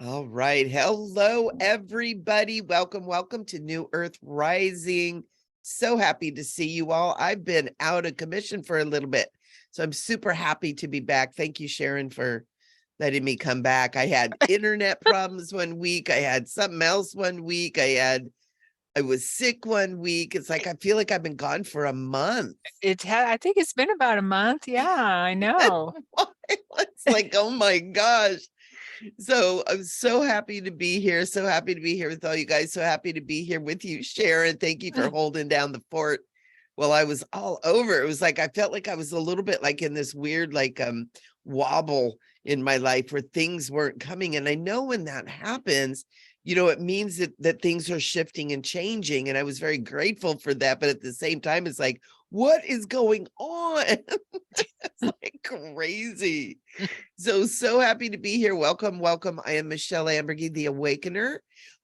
All right. Hello, everybody. Welcome to New Earth Rising. So happy to see you all. I've been out of commission for a little bit, so I'm super happy to be back. Thank you, Sharon, for letting me come back. I had internet problems one week. I had something else one week. I was sick one week. It's like I feel like I've been gone for a month. I think it's been about a month. Yeah, I know. It's like, oh my gosh. So I'm so happy to be here. So happy to be here with all you guys. So happy to be here with you, Sharon. Thank you for holding down the fort while I was all over. It was like I felt like I was a little bit like in this weird wobble in my life where things weren't coming. And I know when that happens, it means that things are shifting and changing. And I was very grateful for that. But at the same time, it's like, what is going on? It's like crazy. So happy to be here. Welcome. I am Michele Sharon, the Awakener.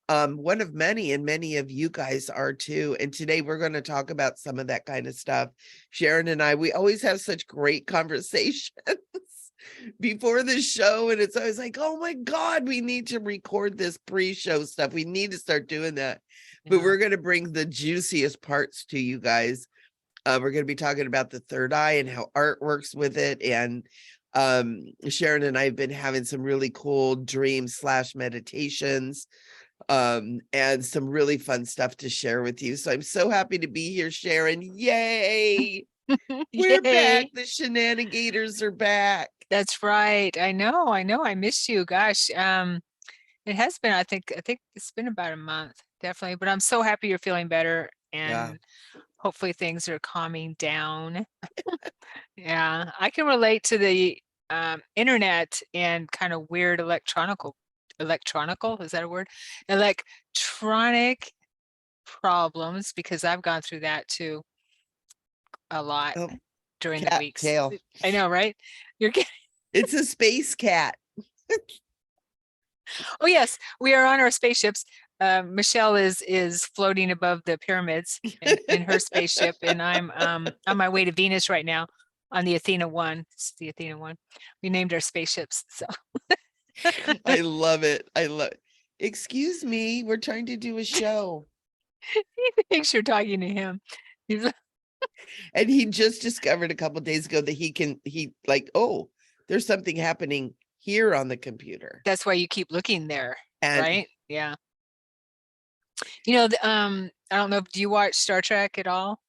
One of many, and many of you guys are too. And today we're going to talk about some of that kind of stuff. Sharon and I, we always have such great conversations before the show. And it's always like, oh my God, we need to record this pre-show stuff. We need to start doing that. But we're going to bring the juiciest parts to you guys. We're going to be talking about the third eye and how art works with it. And Sharon and I have been having some really cool dreams / meditations and some really fun stuff to share with you. So I'm so happy to be here, Sharon. Yay! We're back. Yay. The shenanigators are back. That's right. I know. I missed you. Gosh. It has been, I think it's been about a month, definitely. But I'm so happy you're feeling better and hopefully things are calming down. Yeah, I can relate to the internet and kind of weird electronical, is that a word? Electronic problems, because I've gone through that too a lot Oh, during the cat weeks. tail. I know, right? You're getting. It's a space cat. Oh yes, we are on our spaceships. Michele is floating above the pyramids in her spaceship, and I'm on my way to Venus right now on the Athena 1. It's the Athena 1. We named our spaceships. So I love it. Excuse me, we're trying to do a show. he thinks you're talking to him. And he just discovered a couple days ago that oh, there's something happening here on the computer. That's why you keep looking there, And right? Yeah. I don't know, do you watch Star Trek at all?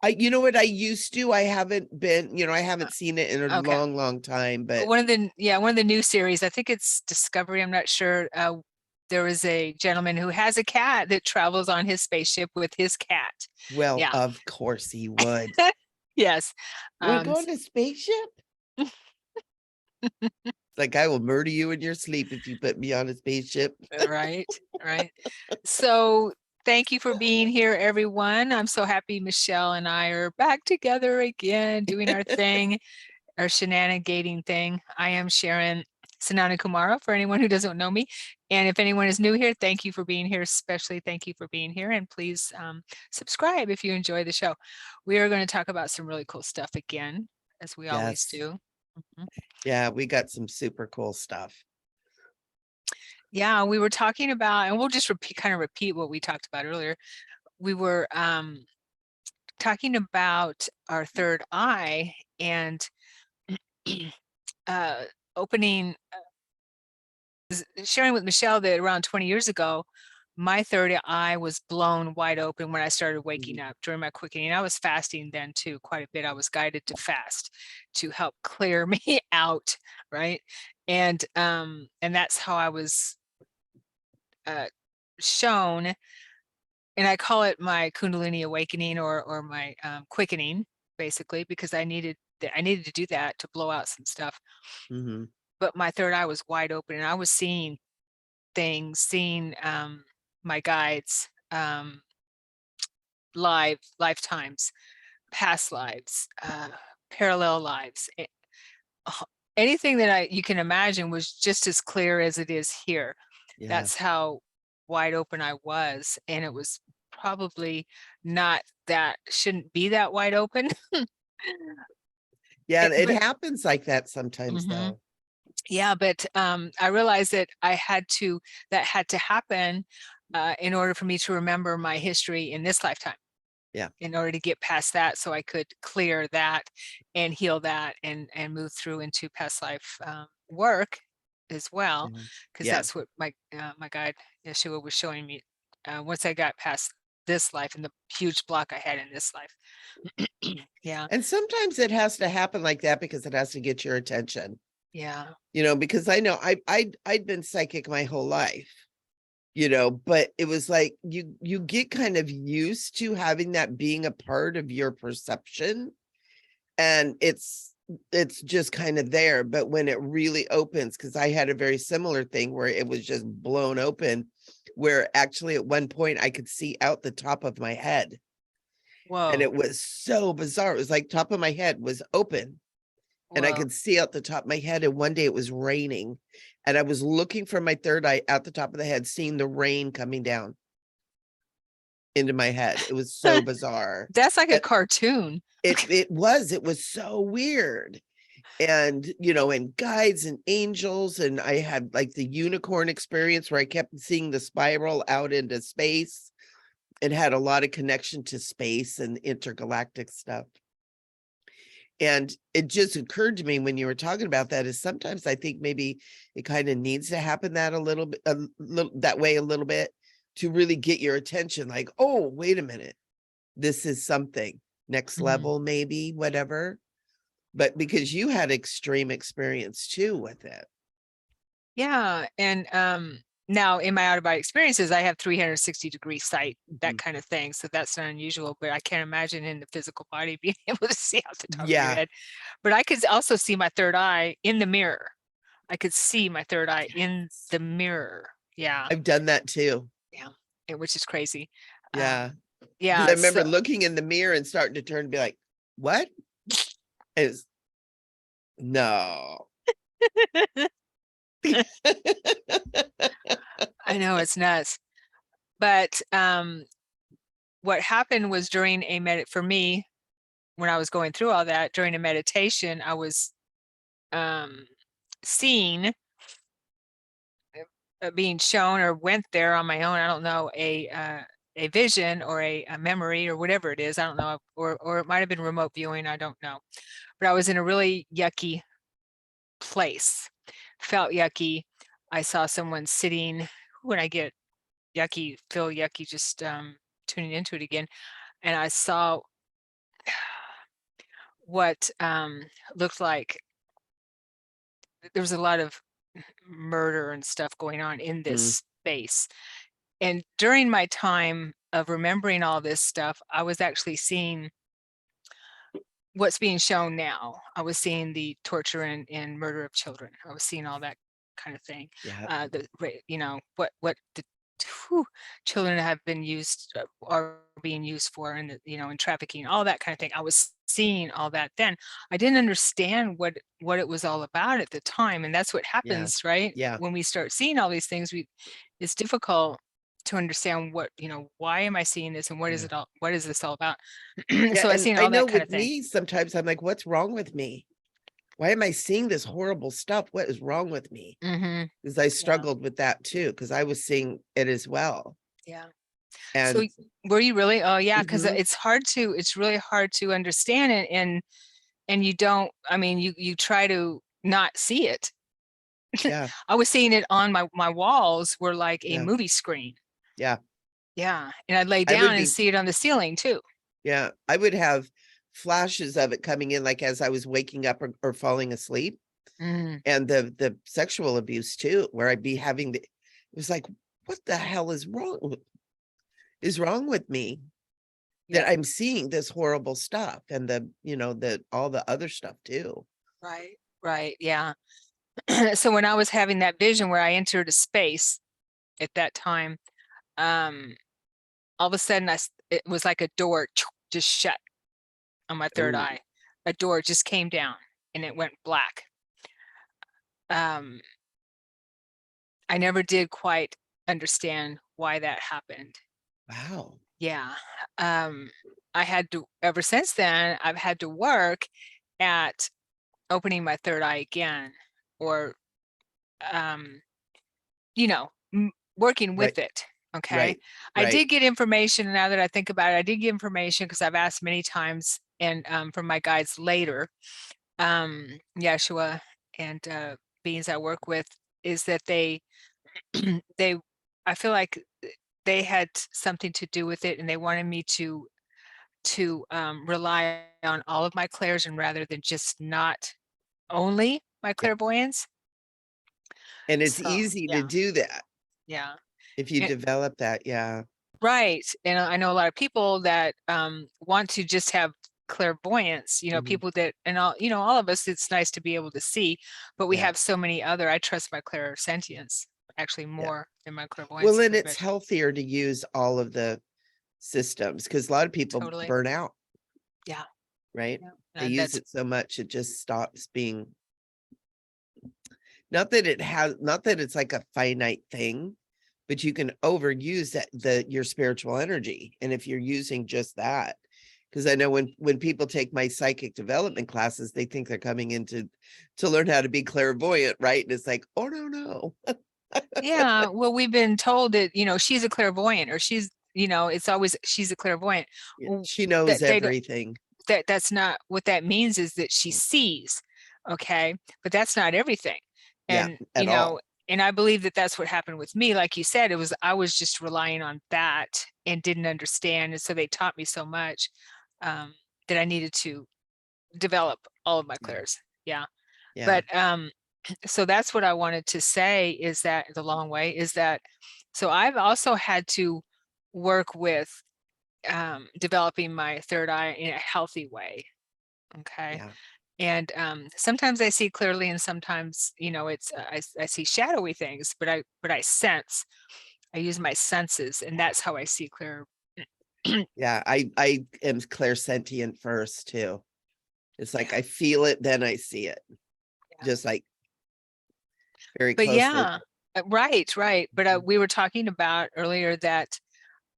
you know what, I used to. I haven't been, I haven't seen it in a Okay. long time, but one of the new series, I think it's Discovery, I'm not sure. There was a gentleman who has a cat that travels on his spaceship with his cat. well, Yeah. of course he would. Yes. We're going to spaceship? Like, I will murder you in your sleep if you put me on a spaceship. Right. So thank you for being here, everyone. I'm so happy Michele and I are back together again, doing our thing, our shenanigating thing. I am Sharon Sananakumara, for anyone who doesn't know me. And if anyone is new here, thank you for being here. Especially thank you for being here. And please subscribe if you enjoy the show. We are going to talk about some really cool stuff again, as we always do. Yeah, we got some super cool stuff. Yeah, we were talking about, and we'll just repeat what we talked about earlier. We were talking about our third eye and sharing with Michele that around 20 years ago, my third eye was blown wide open when I started waking up during my quickening. I was fasting then too, quite a bit. I was guided to fast to help clear me out, right? And that's how I was shown, and I call it my Kundalini awakening or my quickening, basically, because I needed to do that to blow out some stuff. But my third eye was wide open, and I was seeing things, seeing my guides, lifetimes, past lives, parallel lives. Anything that you can imagine was just as clear as it is here. Yeah. That's how wide open I was. And it was probably shouldn't be that wide open. Yeah, it happens like that sometimes though. Yeah, but I realized that that had to happen in order for me to remember my history in this lifetime. Yeah. In order to get past that, so I could clear that and heal that and move through into past life work as well, Mhm. because Yeah. that's what my guide Yeshua was showing me. Once I got past this life and the huge block I had in this life. Yeah, And sometimes it has to happen like that because it has to get your attention, yeah. because I know I'd been psychic my whole life, but it was like you get kind of used to having that being a part of your perception, and it's just kind of there. But when it really opens, because I had a very similar thing where it was just blown open, where actually at one point I could see out the top of my head. And Whoa, it was so bizarre. It was like top of my head was open and I whoa. could see out the top of my head. And one day it was raining and I was looking from my third eye out the top of the head, seeing the rain coming down into my head. It was so bizarre. That's like a And cartoon. it was so weird. And, and guides and angels. And I had like the unicorn experience where I kept seeing the spiral out into space. It had a lot of connection to space and intergalactic stuff. And it just occurred to me when you were talking about that is sometimes I think maybe it kind of needs to happen that a little that way a little bit to really get your attention. Like, oh, wait a minute, this is something next Mhm. level, maybe whatever. But because you had extreme experience too with it. Yeah, and now in my out of body experiences, I have 360-degree sight, that Mhm. kind of thing. So that's not unusual, but I can't imagine in the physical body being able to see out the top of your Yeah, head. But I could also see my third eye in the mirror. I could see my third eye in yes. the mirror. Yeah, I've done that too. yeah, which is crazy. Yeah. Because I Yeah, remember so looking in the mirror and starting to turn and be like, what is no. I know it's nuts. But what happened was during for me, when I was going through all that during a meditation, I was um seen, being shown or went there on my own. I don't know, a vision or a memory or whatever it is. I don't know, or it might have been remote viewing. I don't know, but I was in a really yucky place. Felt yucky. I saw someone sitting. When I get feel yucky, just tuning into it again, and I saw what looked like there was a lot of murder and stuff going on in Mm, this space. And during my time of remembering all this stuff, I was actually seeing what's being shown now. I was seeing the torture and murder of children. I was seeing all that kind of thing. yeah. What the whew, children have been used, are being used for, and in trafficking, all that kind of thing. I was seeing all that then. I didn't understand what it was all about at the time, and that's what Yeah. happens, right? Yeah. When we start seeing all these things, it's difficult to understand why am I seeing this and Yeah. what is this all about? Yeah. So I And seen I all know that kind of with thing. me, sometimes I'm like, what's wrong with me? Why am I seeing this horrible stuff? What is wrong with me? Hmm. Because I Yeah, struggled with that too, because I was seeing it as well. yeah. So And were you really? Oh yeah, because mhm, it's really hard to understand it, and you don't, I mean, you try to not see it. yeah, I was seeing it on my walls were like a yeah, movie screen. yeah. Yeah, and I'd lay I down would and be, see it on the ceiling too. yeah, I would have flashes of it coming in like as I was waking up or falling asleep. Mm, And the sexual abuse too, where I'd be having it was like, what the hell is wrong with me? yeah, That I'm seeing this horrible stuff and the all the other stuff too. right, right, yeah. So when I was having that vision where I entered a space at that time, um, all of a sudden it was like a door just shut on my third Oh, eye. A door just came down and it went black. Um, I never did quite understand why that happened. wow. Yeah. Um, I had to, ever since then, I've had to work at opening my third eye again, or you know, working Right, with it. Okay. right, I right. did get information. Now that I think about it, I did get information because I've asked many times and from my guides later, Yeshua and beings I work with, is that they I feel like they had something to do with it and they wanted me to rely on all of my clairs and rather than just not only my Yeah. clairvoyance. And it's So easy to yeah, do that yeah. if you And, develop that. Yeah. right. And I know a lot of people that want to just have clairvoyance, Mhm. people that, and all of us, it's nice to be able to see, but we Yeah. have so many other, I trust my clairsentience actually Yeah. more than my Well, clairvoyance, then it's especially. healthier to use all of the systems because a lot of people Totally. burn out, Yeah. right? Yeah. They And use that's it so much, it just stops being, not that it's like a finite thing, but you can overuse your spiritual energy. And if you're using just that, because I know when people take my psychic development classes, they think they're coming into to learn how to be clairvoyant, right? And it's like, oh no. yeah. Well, we've been told that, she's a clairvoyant or it's always she's a clairvoyant. Yeah, Well, she knows that they don't everything. that's not what that means, is that she sees. Okay. But that's not everything. Yeah, And, at all. and I believe that that's what happened with me. Like you said, I was just relying on that and didn't understand. And so they taught me so much that I needed to develop all of my Yeah, clairs. Yeah. yeah, But so that's what I wanted to say, is that the long way is that, so I've also had to work with developing my third eye in a healthy way. Okay. yeah. And sometimes I see clearly and sometimes, it's I see shadowy things, but I sense, I use my senses, and that's how I see clear. Yeah, I am clairsentient first too. It's like I feel it, then I see it, Yeah. just like very But closely. yeah, right, right. But Mhm. we were talking about earlier that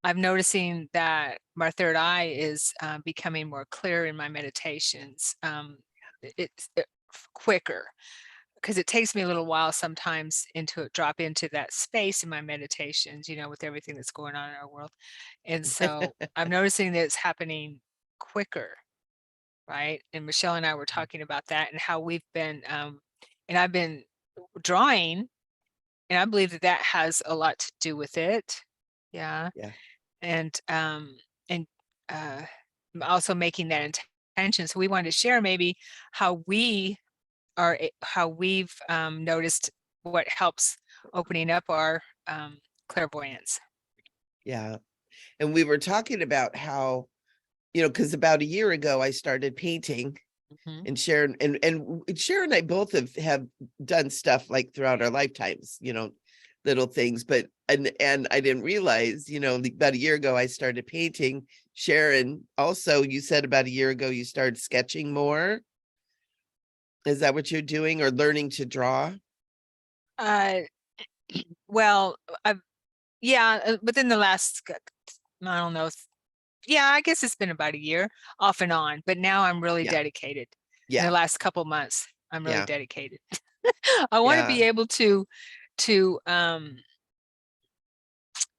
I'm noticing that my third eye is becoming more clear in my meditations. It's quicker, because it takes me a little while sometimes drop into that space in my meditations, with everything that's going on in our world. And so I'm noticing that it's happening quicker, right? And Michelle and I were talking about that and how we've been, and I've been drawing, and I believe that that has a lot to do with it. Yeah. Yeah, And uh, also making that intention. So we wanted to share maybe how how we've noticed what helps opening up our clairvoyance. yeah. And we were talking about how, because about a year ago I started painting, Mhm. and Sharon and Sharon and I both have done stuff like throughout our lifetimes, little things, but and I didn't realize, about a year ago I started painting. Sharon, also, you said about a year ago you started sketching more. Is that what you're doing, or learning to draw? Uh, well, yeah, within the last, I don't know, yeah, I guess it's been about a year off and on, but now I'm really Yeah, dedicated. In the yeah, last couple months, I'm really yeah, dedicated. I want to yeah, be able to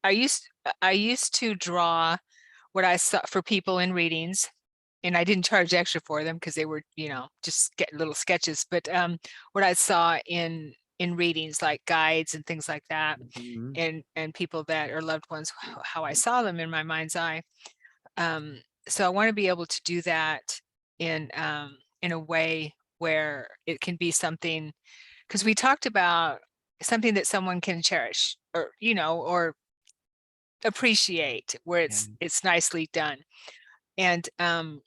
I used to draw what I saw for people in readings, and I didn't charge extra for them because they were, just get little sketches. But what I saw in readings, like guides and things like that, mhm, and people that are loved ones, how I saw them in my mind's eye. So I want to be able to do that in a way where it can be something, because we talked about something that someone can cherish, or or appreciate, where yeah, it's nicely done. And I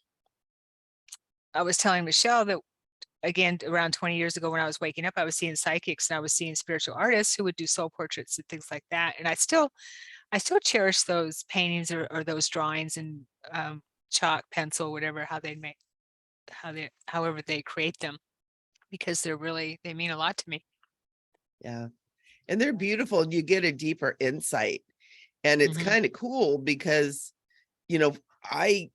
was telling Michelle that, again, around 20 years ago when I was waking up, I was seeing psychics and I was seeing spiritual artists who would do soul portraits and things like that. And I still cherish those paintings, or those drawings, and chalk, pencil, whatever, however they create them, because they mean a lot to me. yeah. And they're beautiful, and you get a deeper insight. And it's Hmm. kind of cool because, you know, I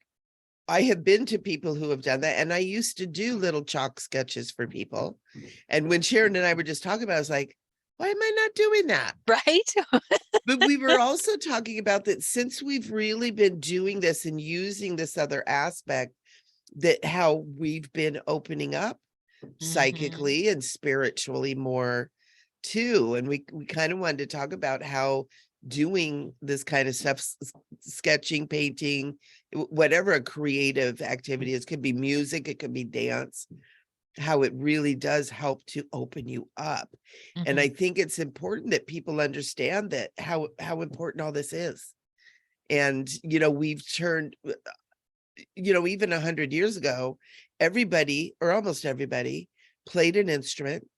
I have been to people who have done that, and I used to do little chalk sketches for people. And when Sharon and I were just talking about it, I was like, Why am I not doing that? Right? But we were also talking about that since we've really been doing this and using this other aspect, that how we've been opening up Mhm. psychically and spiritually more too. And we kind of wanted to talk about how doing this kind of stuff, sketching, painting, whatever a creative activity is, could be music, it could be dance, how it really does help to open you up. And I Mhm. think it's important that people understand that how important all this is. And we've turned, even 100 years ago, everybody or almost everybody played an instrument,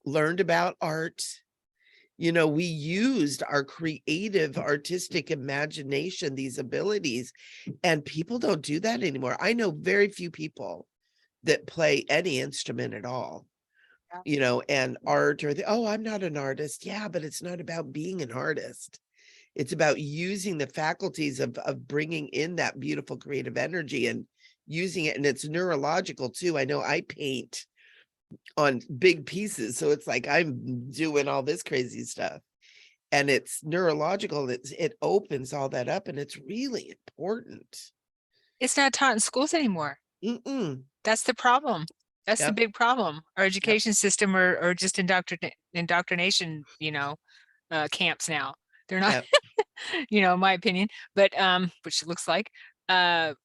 learned about art. We used our creative, artistic imagination, these abilities, and people don't do that anymore. I know very few people that play any instrument at all, Yeah. and art, or oh, I'm not an artist. Yeah, but it's not about being an artist. It's about using the faculties of bringing in that beautiful creative energy and using it. And it's neurological too. I know I paint on big pieces, so it's like I'm doing all this crazy stuff. And it's neurological. It opens all that up, and it's really important. It's not taught in schools anymore. Mm-mm. That's the problem. That's the Yep. big problem. Our Yep. education system or just indoctrination, camps now. They're not, Yep. in my opinion, but which it looks like. Art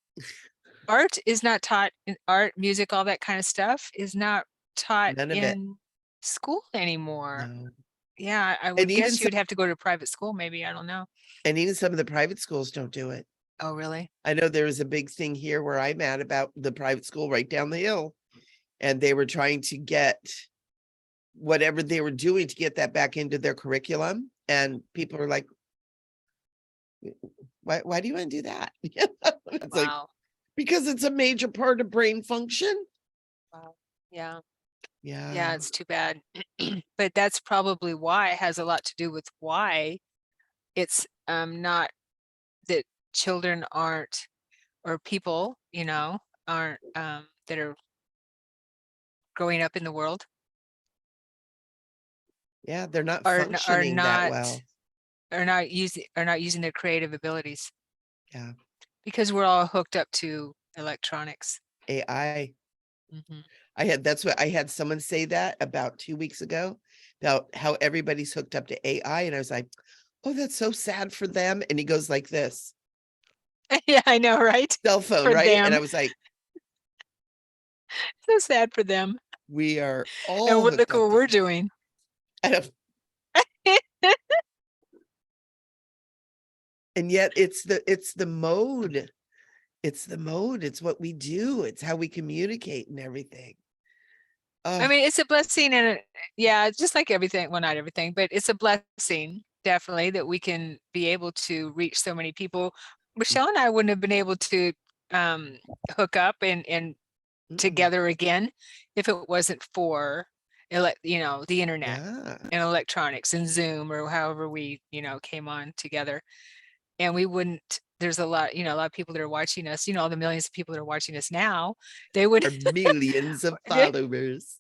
is not taught in art, music, all that kind of stuff is not taught None of it. in school anymore. No. Yeah, I And would even guess you would have to go to private school, maybe. I don't know. some of the private schools don't do it. Oh, really? I know there was a big thing here where I'm at about the private school right down the hill, and they were trying to get whatever they were doing to get that back into their curriculum. And people are like, why do you want to do that? It's like, Wow. because it's a major part of brain function. Wow. Yeah. Yeah. Yeah, it's too bad. But that's probably why it has a lot to do with why it's not that children aren't or people, aren't that are growing up in the world Yeah, they're not are functioning that well. not using their creative abilities Yeah. because we're all hooked up to electronics. AI. Mhm. That's what I had someone say that about 2 weeks ago, about how everybody's hooked up to AI. And I was like, oh, that's so sad for them. And he goes like this, Yeah, I know, right? cell phone, For right? And them. I was like, So sad for them. we are And all what hooked look up what to we're that. doing. And yet it's the mode. It's the mode. It's what we do. It's how we communicate and everything. I Oh, mean, it's a blessing yeah, just like everything, well, not everything, but it's a blessing definitely that we can be able to reach so many people. Michelle and I wouldn't have been able to um, hook up and mm-mm. together again if it wasn't for the internet Yeah. and electronics and Zoom or however we, came on together. And we wouldn't, there's a lot of people that are watching us, all the millions of people that are watching us now, they would Our millions of followers.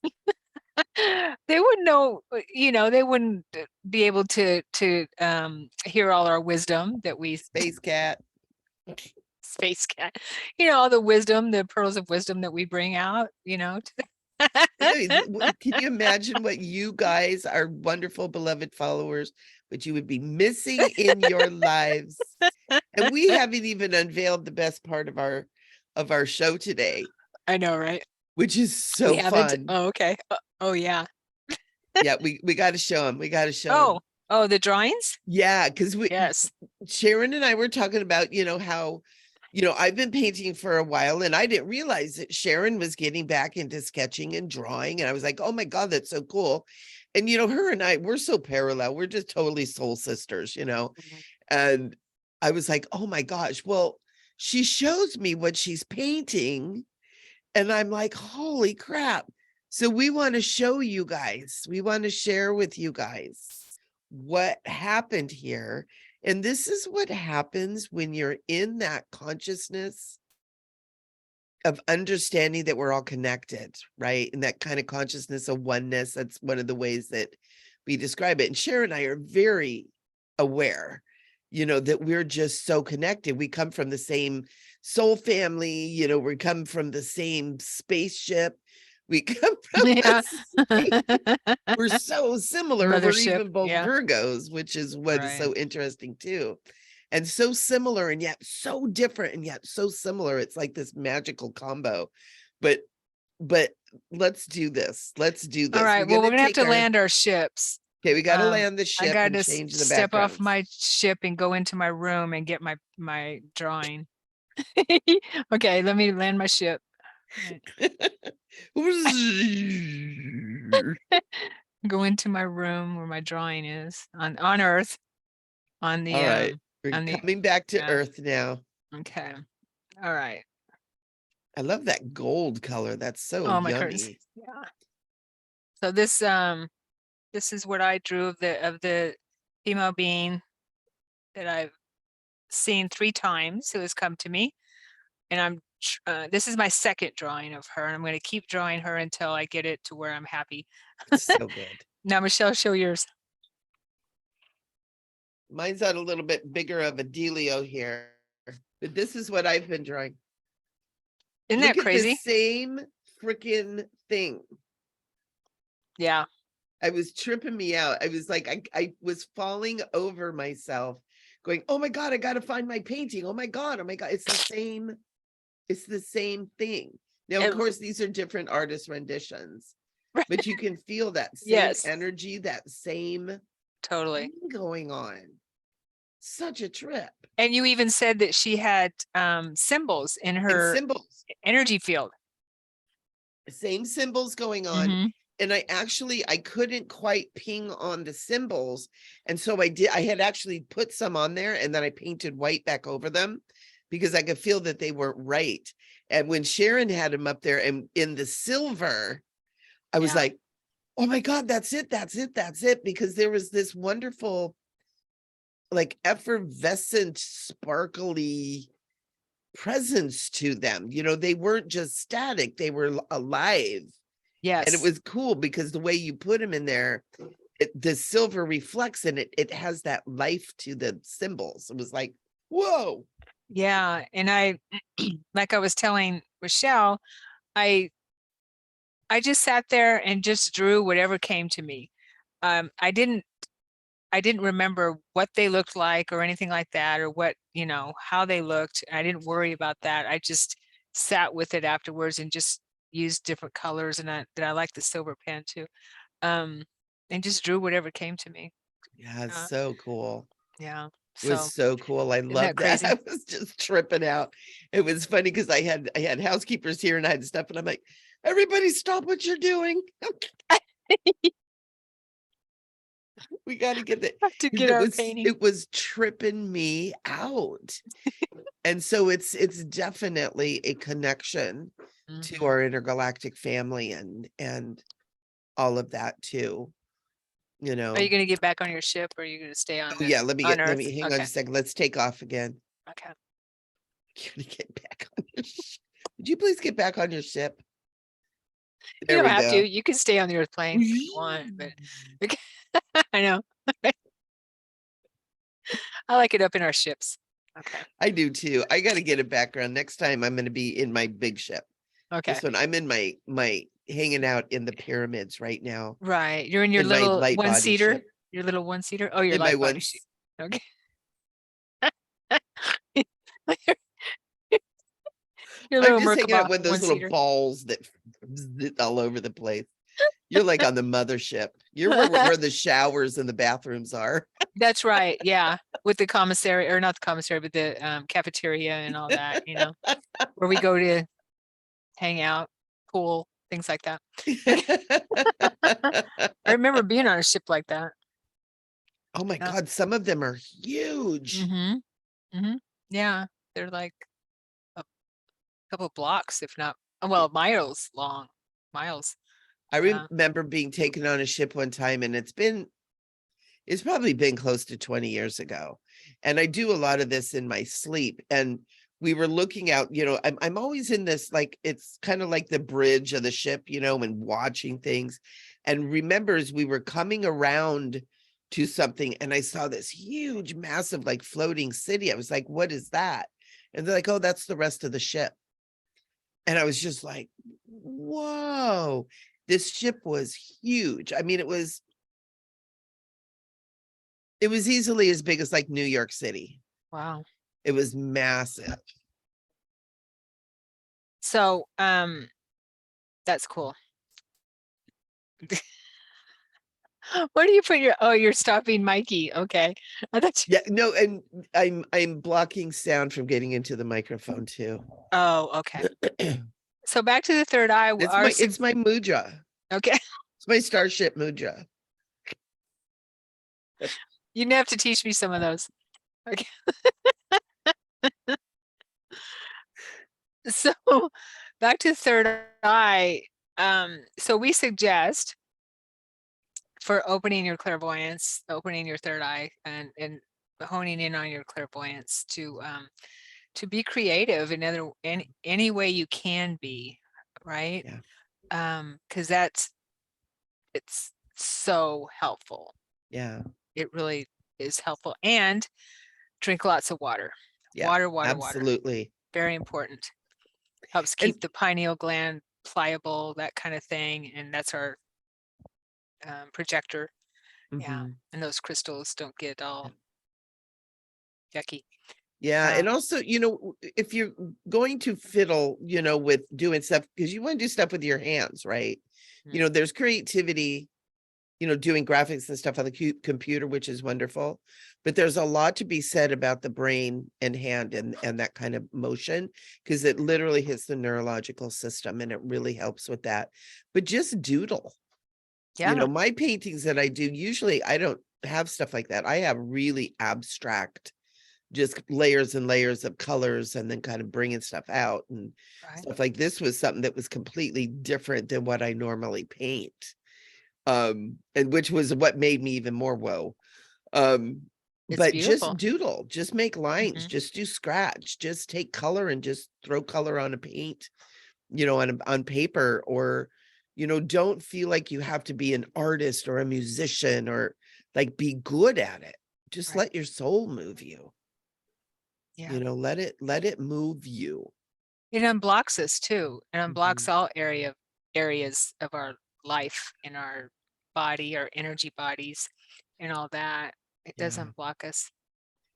they wouldn't know, they wouldn't be able to hear all our wisdom that we Space cat. space cat, all the wisdom, the pearls of wisdom that we bring out, Can you imagine what you guys, our wonderful beloved followers, what you would be missing in your lives? And we haven't even unveiled the best part of our show today, I know, right? which is We so haven't. fun. Oh, okay. Oh, yeah. Yeah, we got to show them. We got to show them. Oh, the drawings? Yeah, because Yes. Sharon and I were talking about, how, I've been painting for a while, and I didn't realize that Sharon was getting back into sketching and drawing. And I was like, oh my God, that's so cool. And, her and I, we're so parallel. We're just totally soul sisters, Mhm. and I was like, oh my gosh, well, she shows me what she's painting. And I'm like, holy crap. So we want to show you guys, we want to share with you guys what happened here. And this is what happens when you're in that consciousness of understanding that we're all connected, right? And that kind of consciousness of oneness. That's one of the ways that we describe it. And Sharon and I are very aware, that we're just so connected. We come from the same soul family, we come from the same spaceship. We come from Yeah. we're so similar. We're Mothership. even both Yeah. Virgos, which is what is Right. so interesting too. And so similar and yet so different and yet so similar. It's like this magical combo. But let's do this. Let's do All this. right. Well, we're gonna have to land our ships. Okay, we got to land the I ship got and to change the step off backgrounds. my ship and go into my room and get my drawing. Okay, let me land my ship. Go into my room where my drawing is on Earth. On the All right, we're on the coming back to Earth now. Okay. All right. I love that gold color. That's so Oh, my curtains. yummy. Yeah. So this is what I drew of the female being that I've seen 3 times who has come to me. And this is my second drawing of her, and I'm going to keep drawing her until I get it to where I'm happy. It's so good. Now, Michelle, show yours. Mine's on a little bit bigger of a dealio here, but this is what I've been drawing. Isn't Look that crazy? At the same freaking thing. Yeah. I was tripping me out. I was like, I was falling over myself going, oh my God, I got to find my painting. Oh my God. It's the same thing. Now, of course, these are different artist renditions, but you can feel that same energy, that same totally thing going on. Such a trip. And you even said that she had symbols in her energy field. Same symbols going on. And I couldn't quite ping on the symbols. And so I had actually put some on there and then I painted white back over them because I could feel that they weren't right. And when Sharon had them up there and in the silver, I was like, oh my God, that's it. Because there was this wonderful, like effervescent, sparkly presence to them. They weren't just static, they were alive. Yes. And it was cool because the way you put them in there, the silver reflects and it has that life to the symbols. It was like, whoa. Yeah. And I, like I was telling Michelle, I just sat there and just drew whatever came to me. I didn't remember what they looked like or anything like that, or what, how they looked. I didn't worry about that. I just sat with it afterwards and just used different colors, and I like the silver pen too. And just drew whatever came to me. Yeah, it's so cool. Yeah. It was so cool. I love that. I was just tripping out. It was funny because I had housekeepers here and I had stuff and I'm like, everybody stop what you're doing. We got to get that. To get our painting. It was tripping me out. And so it's definitely a connection to our intergalactic family and all of that too. Are you going to get back on your ship or are you going to stay on? Yeah, let me hang on a second. Let's take off again. Okay. You're gonna get back on your ship. Would you please get back on your ship? You don't have to. You can stay on the Earth plane if you want, but I know. I like it up in our ships. Okay. I do too. I got to get a background. Next time I'm going to be in my big ship. Okay. This one, I'm in my hanging out in the pyramids right now. Right. You're in your little one-seater. Your little one-seater. Oh, your light body ship. Okay. I'm just hanging out with those little balls that all over the place. You're like on the mothership. You're where the showers and the bathrooms are. That's right. Yeah. With the commissary, or not the commissary, but the cafeteria and all that, where we go to hang out, pool, things like that. I remember being on a ship like that. Oh my God. Some of them are huge. Yeah. They're like a couple of blocks, if not, well, miles long. Miles. I remember being taken on a ship one time, and it's probably been close to 20 years ago. And I do a lot of this in my sleep. And we were looking out, I'm always in this, like, it's kind of like the bridge of the ship, and watching things. And remember, as we were coming around to something and I saw this huge, massive, like floating city, I was like, what is that? And they're like, oh, that's the rest of the ship. And I was just like, whoa, this ship was huge. I mean, it was easily as big as like New York City. Wow. It was massive. So, that's cool. Where do you put your, oh, you're stopping Mikey. Okay. I thought you, Yeah, no, and I'm blocking sound from getting into the microphone too. oh, okay. So back to the third eye. It's my Muja. Okay. It's my Starship Muja. You have to teach me some of those. Okay. So back to the third eye. So we suggest for opening your clairvoyance, opening your third eye and honing in on your clairvoyance to be creative in any way you can be, right? Yeah. Because it's so helpful. Yeah. It really is helpful. And drink lots of water. Yeah. Water. Absolutely. Very important. Helps keep the pineal gland pliable, that kind of thing. And that's our projector. Yeah. And those crystals don't get all yucky. Yeah. And also, if you're going to fiddle, with doing stuff, because you want to do stuff with your hands, right? There's creativity, doing graphics and stuff on the computer, which is wonderful. But there's a lot to be said about the brain and hand and that kind of motion, because it literally hits the neurological system and it really helps with that. But just doodle. Yeah. My paintings that I do, usually I don't have stuff like that. I have really abstract, just layers and layers of colors and then kind of bringing stuff out and stuff. Like this was something that was completely different than what I normally paint. And which was what made me even more whoa. But just doodle, just make lines, just do scratch, just take color and just throw color on a paint, on paper, or don't feel like you have to be an artist or a musician or like be good at it. Just let your soul move you. Yeah. Let it move you. It unblocks us too. It unblocks all areas of our life in our body, our energy bodies and all that. It doesn't block us.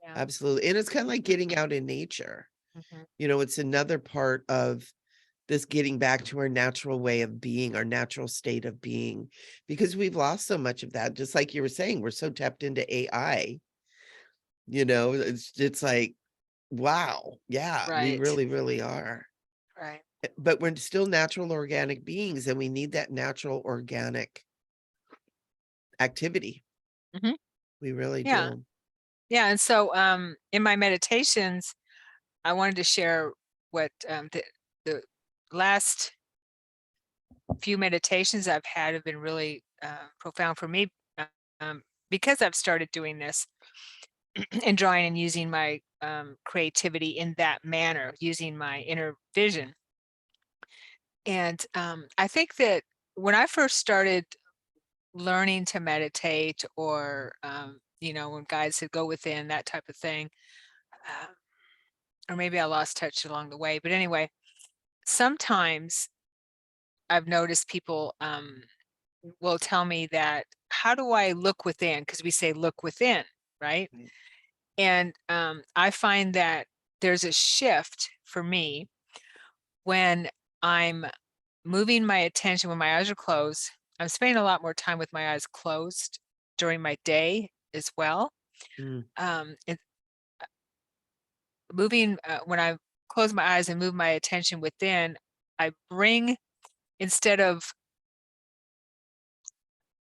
Yeah. Absolutely. And it's kind of like getting out in nature. It's another part of this getting back to our natural way of being, our natural state of being, because we've lost so much of that. Just like you were saying, we're so tapped into AI, it's like, wow. Yeah, we really, really are. Right. But we're still natural organic beings and we need that natural organic activity. We really do. Yeah. And so in my meditations, I wanted to share what the last few meditations I've had have been really profound for me, because I've started doing this and drawing and using my creativity in that manner, using my inner vision. And I think that when I first started learning to meditate, or when guides said go within, that type of thing, or maybe I lost touch along the way, but anyway, sometimes I've noticed people will tell me that, how do I look within? Because we say look within, right? And I find that there's a shift for me when I'm moving my attention, when my eyes are closed. I'm spending a lot more time with my eyes closed during my day as well. Moving, when I close my eyes and move my attention within, I bring, instead of,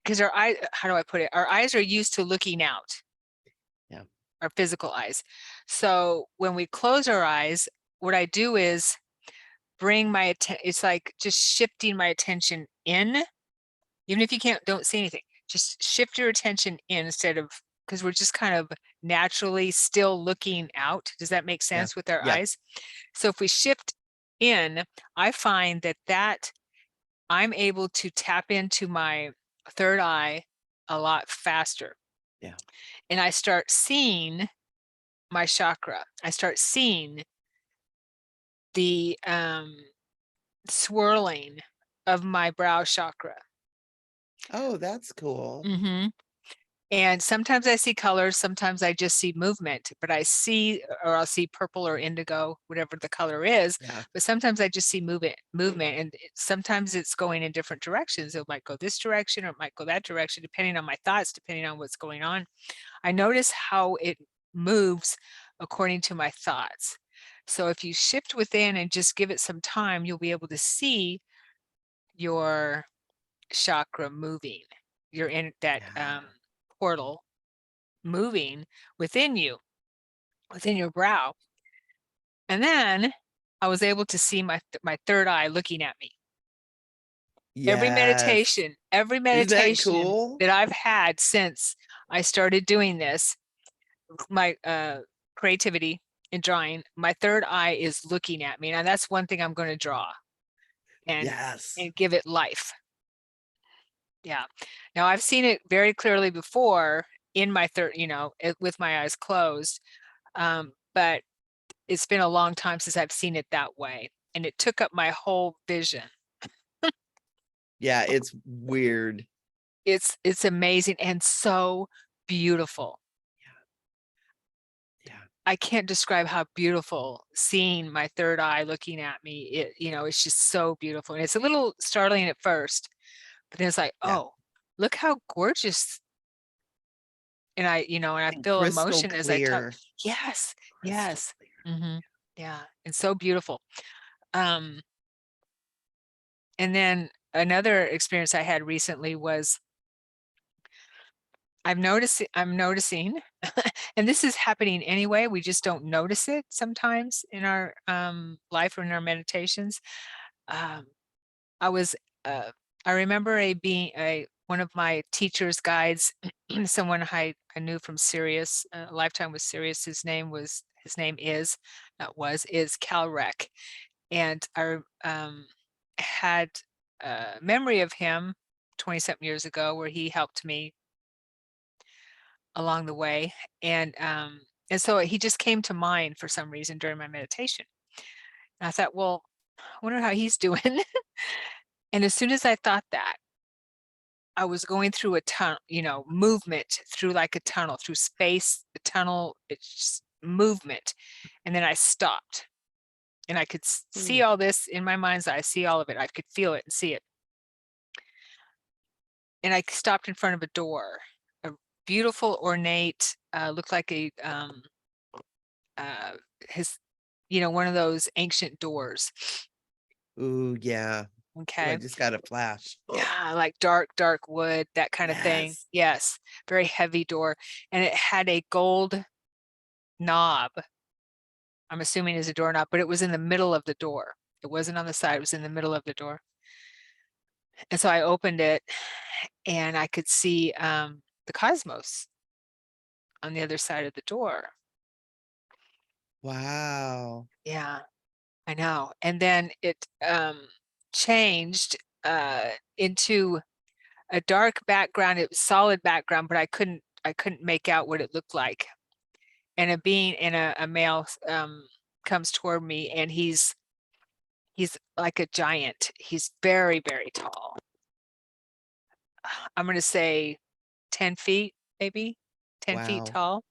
because our eye, how do I put it? Our eyes are used to looking out. Yeah. Our physical eyes. So when we close our eyes, what I do is bring my attention, it's like just shifting my attention in, even if you don't see anything, just shift your attention in instead of, because we're just kind of naturally still looking out. Does that make sense with our eyes? So if we shift in, I find that I'm able to tap into my third eye a lot faster. Yeah. And I start seeing my chakra. I start seeing the swirling of my brow chakra. Oh, that's cool. Hmm. And sometimes I see colors, sometimes I just see movement, but I see, or I'll see purple or indigo, whatever the color is, Yeah. but sometimes I just see movement, and sometimes it's going in different directions. It might go this direction or it might go that direction, depending on my thoughts, depending on what's going on. I notice how it moves according to my thoughts. So if you shift within and just give it some time, you'll be able to see your chakra moving. You're in that Yeah. portal moving within you, within your brow. And then I was able to see my third eye looking at me. Yes. Every Isn't that meditation cool? that I've had since I started doing this, my creativity in drawing, my third eye is looking at me. Now that's one thing I'm going to draw and Yes. give it life. Yeah. Now I've seen it very clearly before in my third, with my eyes closed. But it's been a long time since I've seen it that way. And it took up my whole vision. Yeah, it's weird. It's amazing and so beautiful. Yeah. I can't describe how beautiful seeing my third eye looking at me. It's just so beautiful. And it's a little startling at first, but then it's like, Yeah. oh, look how gorgeous. And I And feel crystal emotion as I talk. clear. Yes, Crystal yes. clear. Hmm. Yeah. And so beautiful. Um, and then another experience I had recently was I'm noticing, and this is happening anyway, we just don't notice it sometimes in our life or in our meditations. Um, I was I remember being a one of my teacher's guides, someone I knew from Sirius, a lifetime with Sirius. His name is Calrec. And I had a memory of him 20 something years ago where he helped me along the way. And so he just came to mind for some reason during my meditation. And I thought, well, I wonder how he's doing. And as soon as I thought that, I was going through a tunnel, movement through like a tunnel, through space, the tunnel, it's just movement. And then I stopped and I could see Mm. all this in my mind's eye, see all of it. I could feel it and see it. And I stopped in front of a door, a beautiful, ornate, looked like uh, his, one of those ancient doors. Ooh, yeah. Ooh, I Okay. just got a flash. Yeah, like dark wood, that kind of thing. Yes. Yes, very heavy door. And it had a gold knob. I'm assuming is a doorknob, but it was in the middle of the door. It wasn't on the side, it was in the middle of the door. And so I opened it and I could see the cosmos on the other side of the door. Wow. Yeah, I know. And then it changed into a dark background. It was solid background, but I couldn't make out what it looked like. And a being in a male comes toward me, and he's like a giant. He's very, very tall. I'm going to say 10 feet, maybe 10 feet Wow. tall.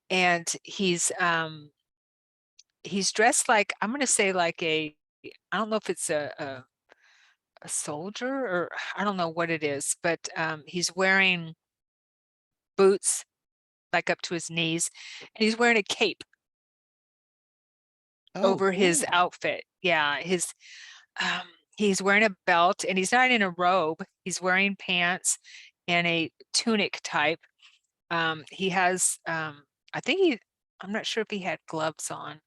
And he's dressed like, I'm going to say like I don't know if it's a soldier, or I don't know what it is, but he's wearing boots like up to his knees, and he's wearing a cape Oh, over his cool. outfit. Yeah, um, he's wearing a belt, and he's not in a robe. He's wearing pants and a tunic type. He has, I think I'm not sure if he had gloves on,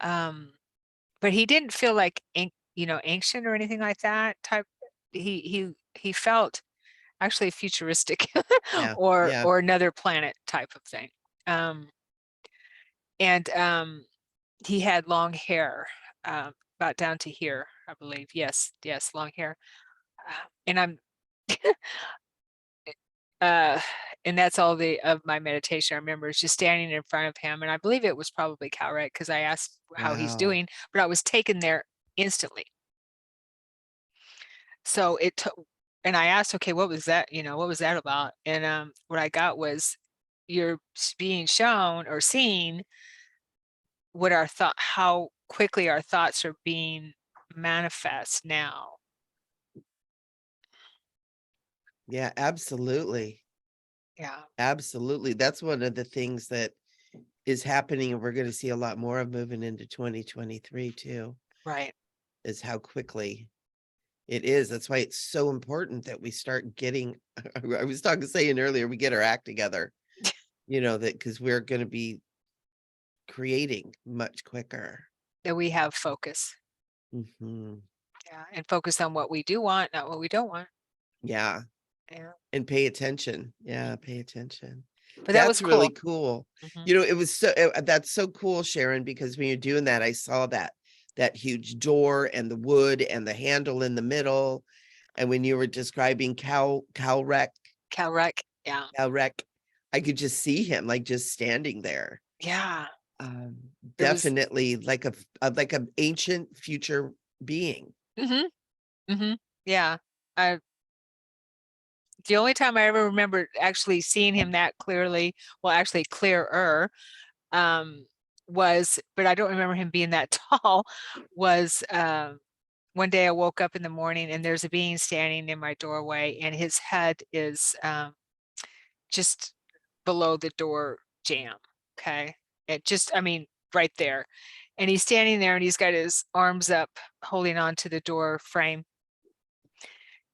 but he didn't feel like, ancient or anything like that type. He felt actually futuristic Yeah. or Yeah. or another planet type of thing. Um, and he had long hair, about down to here, I believe. Yes, long hair. And Uh, and that's all of my meditation I remember, is just standing in front of him. And I believe it was probably Calrec, because I asked how he's Wow. doing, but I was taken there instantly. So it took, and I asked, okay, what was that? What was that about? And what I got was, you're being shown or seen what how quickly our thoughts are being manifest now. Yeah, absolutely. Yeah. Absolutely. That's one of the things that is happening, and we're going to see a lot more of moving into 2023 too, Right. is how quickly it is. That's why it's so important that we start getting, I was saying earlier, we get our act together, that because we're going to be creating much quicker. That we have focus. Hmm. Yeah. And focus on what we do want, not what we don't want. Yeah. Yeah. And pay attention. Yeah. Pay attention. But that was That's really cool. cool. Mhm. It was that's so cool, Sharon, because when you're doing that, I saw that huge door and the wood and the handle in the middle. And when you were describing Calrec, Yeah. Calrec, I could just see him like just standing there. Yeah. Um, It was. Definitely like like an ancient future being. Mhm. Mhm. Yeah. I The only time I ever remember actually seeing him that clearly, well, actually clearer, um, but I don't remember him being that tall, was one day I woke up in the morning and there's a being standing in my doorway, and his head is just below the door jamb. Okay. I mean, right there. And he's standing there and he's got his arms up holding on to the door frame.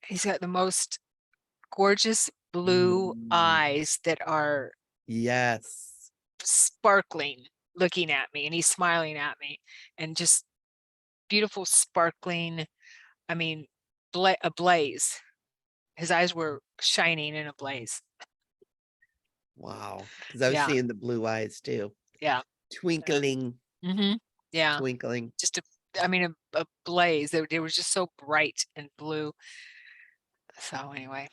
He's got the most gorgeous blue Mm, eyes that are yes. sparkling, looking at me, and he's smiling at me, and just beautiful sparkling, I mean, ablaze. His eyes were shining in a blaze. Wow. Because I was Yeah. seeing the blue eyes too. Yeah. Yeah. Twinkling, Yeah. twinkling. Just I mean, a blaze. They were just so bright and blue. So anyway,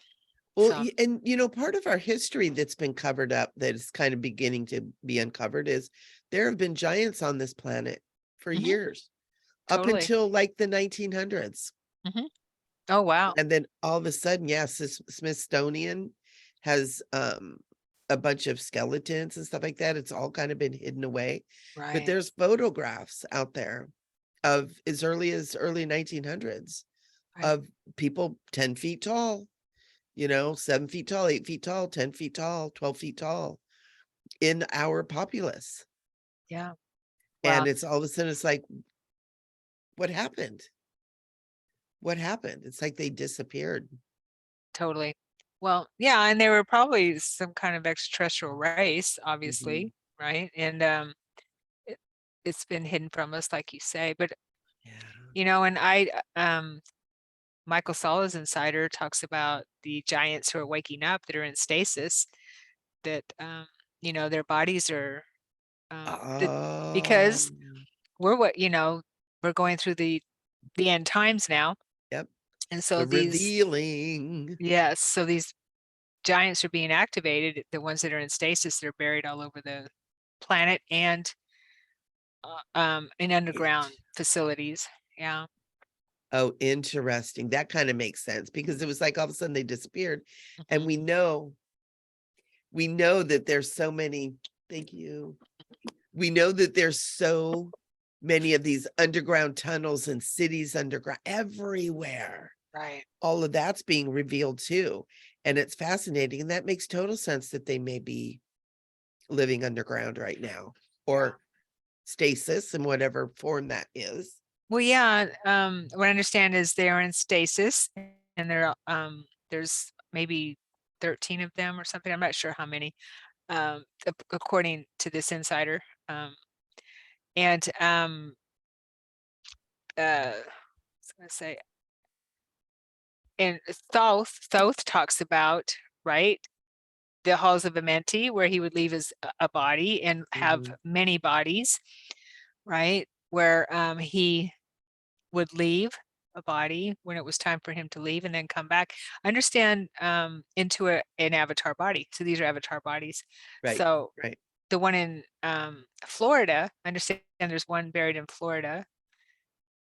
Well, so and part of our history that's been covered up, that is kind of beginning to be uncovered, is there have been giants on this planet for mhm, years, up totally. until like the 1900s. Hmm. Oh wow. And then all of a sudden, yes, this Smithsonian has a bunch of skeletons and stuff like that. It's all kind of been hidden away. But Right. there's photographs out there of as early as early 1900s Right. of people 10 feet tall, 7 feet tall, 8 feet tall, 10 feet tall, 12 feet tall in our populace. Yeah. And Wow. it's all of a sudden, it's like, what happened? What happened? It's like they disappeared. Totally. Well, yeah, and they were probably some kind of extraterrestrial race, Mhm. obviously, right? And it, it's been hidden from us, like you say. But Yeah. and Michael Sola's Insider talks about the giants who are waking up that are in stasis, that their bodies are that Oh, because we're going through the end times now. yep. And so The these revealing. yes, so these giants are being activated, the ones that are in stasis, they're buried all over the planet and in underground It. facilities. Yeah. Oh, interesting. That kind of makes sense, because it was like all of a sudden they disappeared. And Mhm. we know that there's so many, thank you. We know that there's so many of these underground tunnels and cities underground everywhere. Right. All of that's being revealed too. And it's fascinating. And that makes total sense that they may be living underground right now, Yeah. or stasis in whatever form that is. Well, yeah, what I understand is they're in stasis, and there's maybe 13 of them or something. I'm not sure how many, according to this insider. And I was gonna say, and Thoth talks about, right, the halls of Amenti, where he would leave his a body and have Mhm. many bodies, right, where he would leave. a body when it was time for him to leave and then come back. I understand into an avatar body. So these are avatar bodies. Right. So Right. the one in Florida, I understand there's one buried in Florida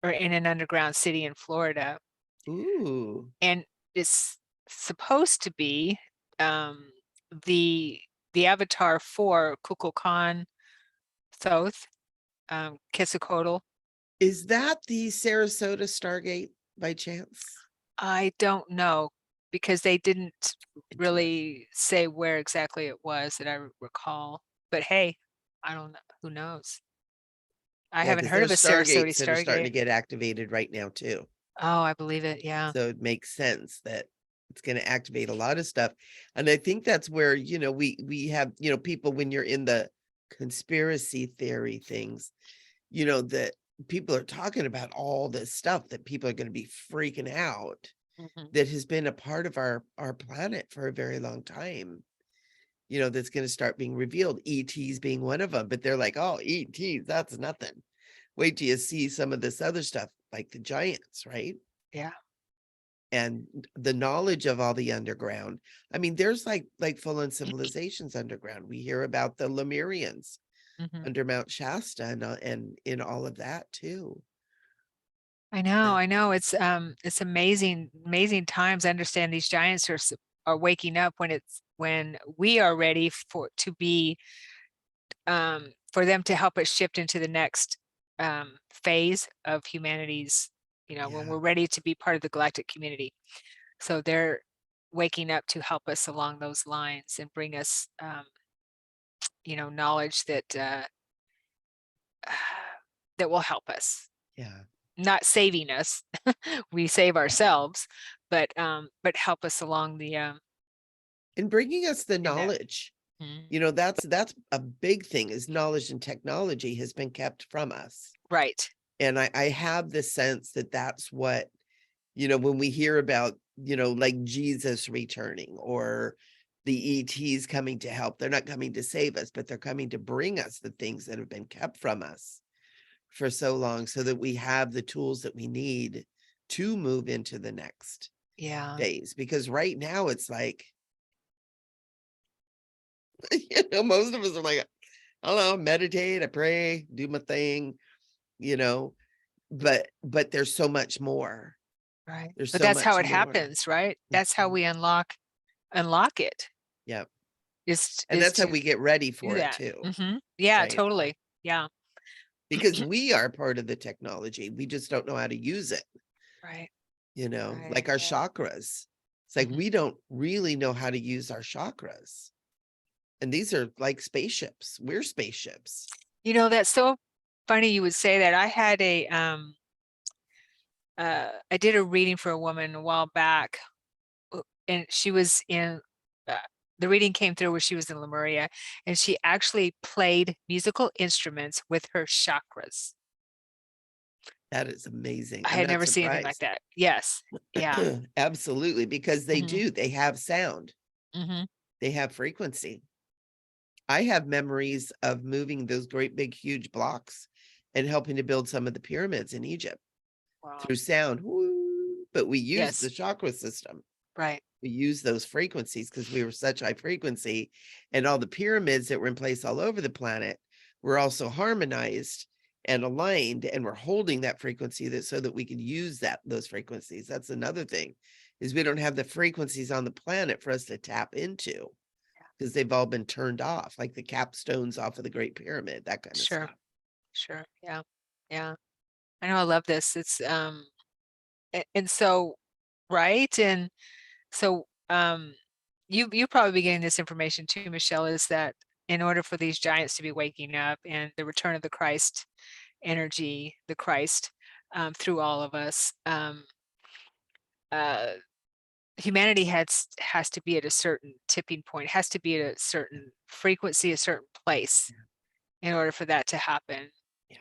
or in an underground city in Florida. Ooh. And it's supposed to be the avatar for Kukulkan Thoth, Quetzalcoatl. Is that the Sarasota Stargate by chance? I don't know because they didn't Interesting. really say where exactly it was that I recall. But hey, I don't know. Who knows? I Yeah, haven't because heard of there's a Sarasota Stargates that are starting to Stargate. get activated right now too. Oh, I believe it. Yeah. So it makes sense that it's going to activate a lot of stuff. And I think that's where, we have, people when you're in the conspiracy theory things, that people are talking about all this stuff that people are going to be freaking out Mhm. that has been a part of our planet for a very long time. That's going to start being revealed, ETs being one of them, but they're like, oh, ETs, that's nothing. Wait till you see some of this other stuff like the giants, right? Yeah. And the knowledge of all the underground. I mean, there's like full-on civilizations underground. We hear about the Lemurians Mhm. under Mount Shasta and in all of that too. I know, And I know. It's amazing, amazing times. I understand these giants are waking up when we are ready to be for them to help us shift into the next phase of humanity's, when yeah, we're ready to be part of the galactic community. So they're waking up to help us along those lines and bring us, knowledge that that will help us. yeah. Not saving us, we save ourselves, but help us along the And bringing us the in that. knowledge. Mhm. That's a big thing, is knowledge and technology has been kept from us. Right. And I have the sense that that's what, when we hear about, like Jesus returning or the ETs coming to help, they're not coming to save us, but they're coming to bring us the things that have been kept from us for so long so that we have the tools that we need to move into the next Yeah. phase. Because right now it's like, most of us are like, I don't know, meditate, I pray, do my thing, you know, but there's so much more. Right. There's But so that's how much it more. happens, right? That's how Mhm. we unlock it. Yeah. And Is that's how to we get ready do for it that. too, Yeah, right? totally. Yeah. Because we are part of the technology. We just don't know how to use it, Right. like Right. our Yeah. chakras. It's like Mhm. we don't really know how to use our chakras. And these are like spaceships. We're spaceships. That's so funny you would say that. I had I did a reading for a woman a while back, and she was in uh, the reading came through where she was in Lemuria, and she actually played musical instruments with her chakras. That is amazing. I I'm had not never seen anything like surprised. that. Yes. Yeah. Absolutely, because they Hmm. do. They have sound. Hmm. They have frequency. I have memories of moving those great big huge blocks and helping to build some of the pyramids in Egypt Wow. through sound. Woo, but we used the Yes. chakra system. Right. We used those frequencies because we were such high frequency, and all the pyramids that were in place all over the planet were also harmonized and aligned, and we're holding that frequency so that we can use those frequencies. That's another thing, is we don't have the frequencies on the planet for us to tap into because they've all been turned off, like the capstones off of the Great Pyramid, that kind of Sure. stuff. Sure. Yeah. Yeah. I know. I love this. It's and so right and so you probably be getting this information too, Michelle, is that in order for these giants to be waking up and the return of the Christ energy, the Christ through all of us, uh, humanity has to be at a certain tipping point, has to be at a certain frequency, a certain place in order for that to happen, Yeah.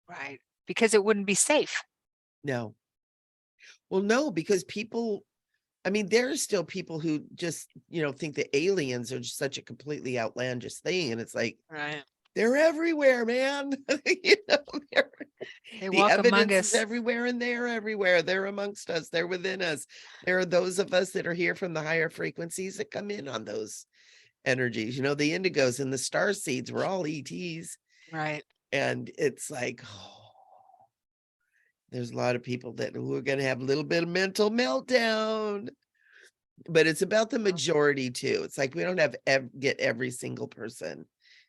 right? Because it wouldn't be safe. No. Well, no, because people, I mean, there's still people who just, think that aliens are just such a completely outlandish thing. And it's like, Right. they're everywhere, man. You know, they're They The walk among evidence is us. everywhere and they're everywhere. They're amongst us. They're within us. There are those of us that are here from the higher frequencies that come in on those energies. You know, the indigos and the star seeds were all ETs. Right. And it's like, there's a lot of people that who are going to have a little bit of mental meltdown, but it's about the majority too. It's like we don't have get every single person.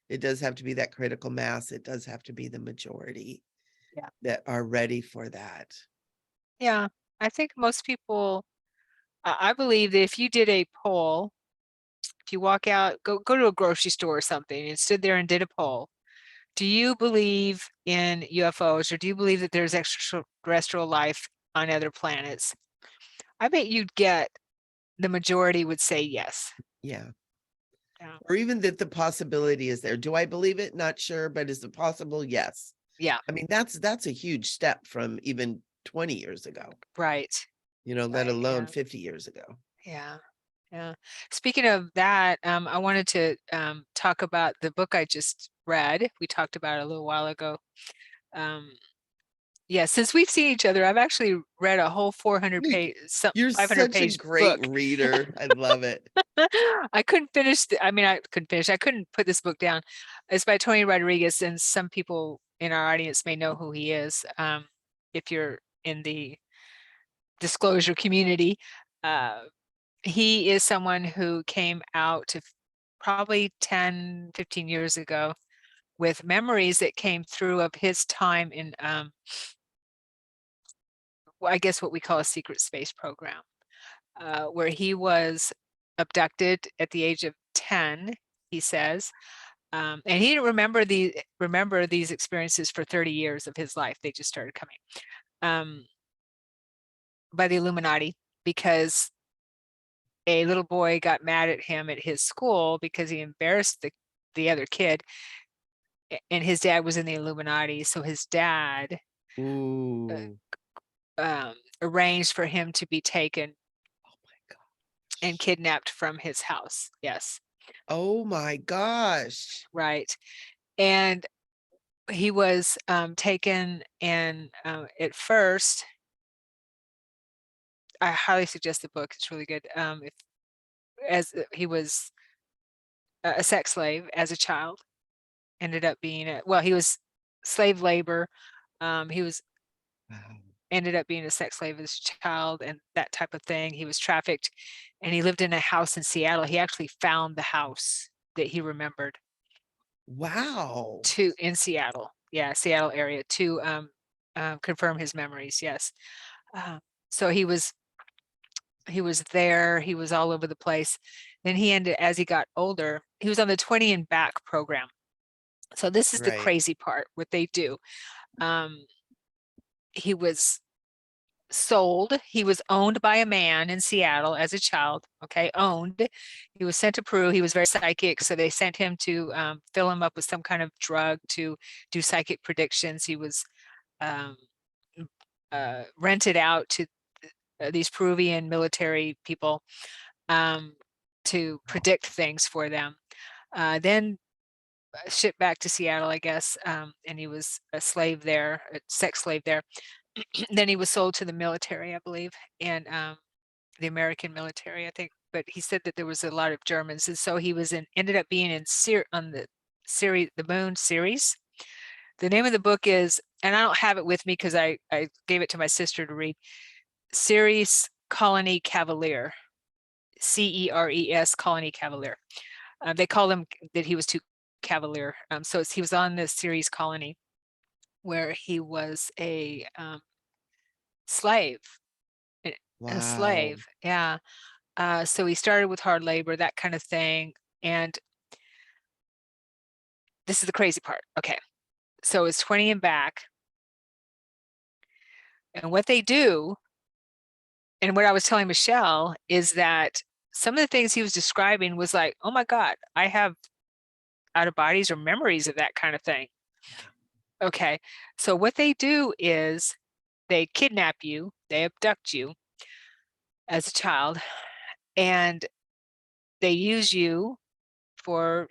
It does have to be that critical mass. It does have to be the majority that are ready for that. Yeah. I think most people, I believe that if you did a poll, if you walk out, go to a grocery store or something and stood there and did a poll, do you believe in UFOs or do you believe that there's extraterrestrial life on other planets? I bet you'd get the majority would say yes. Yeah. Yeah. Or even that the possibility is there. Do I believe it? Not sure, but is it possible? Yes. Yeah. I mean, that's a huge step from even 20 years ago, Right. you know, let Right. alone Yeah. 50 years ago. Yeah. Yeah. Speaking of that, I wanted to talk about the book I just read. We talked about it a little while ago. Yeah, since we've seen each other, I've actually read a whole 400 page, You're 500 such a page great book. reader. I love it. I couldn't finish. I couldn't finish. I couldn't put this book down. It's by Tony Rodriguez, and some people in our audience may know who he is. If you're in the disclosure community, he is someone who came out to probably 10, 15 years ago with memories that came through of his time in, I guess what we call a secret space program, where he was abducted at the age of 10, he says. And he didn't remember these experiences for 30 years of his life. They just started coming by the Illuminati because a little boy got mad at him at his school because he embarrassed the other kid, and his dad was in the Illuminati. So his dad Ooh. arranged for him to be taken Oh my God. and kidnapped from his house. Yes. Oh my gosh. Right. And he was taken, and at first, I highly suggest the book. It's really good. If as he was a sex slave as a child, ended up being he was slave labor. He was Wow. ended up being a sex slave as a child and that type of thing. He was trafficked, and he lived in a house in Seattle. He actually found the house that he remembered Wow. in Seattle. Yeah, Seattle area to confirm his memories. Yes. So he was there. He was all over the place. Then he ended, as he got older, he was on the 20 and back program. So this is the Right. crazy part, what they do. He was sold. He was owned by a man in Seattle as a child. Okay, owned. He was sent to Peru. He was very psychic, so they sent him to fill him up with some kind of drug to do psychic predictions. He was um, rented out to these Peruvian military people to predict things for them. Then shipped back to Seattle, I guess, and he was a slave there, a sex slave there. Then he was sold to the military, I believe, and the American military, I think. But he said that there was a lot of Germans, and so he was ended up being on the series, the Moon series. The name of the book is, and I don't have it with me because I gave it to my sister to read. Ceres Colony Cavalier, CERES Colony Cavalier. They called him that he was too cavalier. So he was on this Ceres Colony where he was a slave. A Wow. slave, yeah. So he started with hard labor, that kind of thing. And this is the crazy part. Okay. So it's 20 and back. And what they do, and what I was telling Michelle, is that some of the things he was describing was like, oh my God, I have out of bodies or memories of that kind of thing. Yeah. Okay. So what they do is they kidnap you, they abduct you as a child, and they use you for,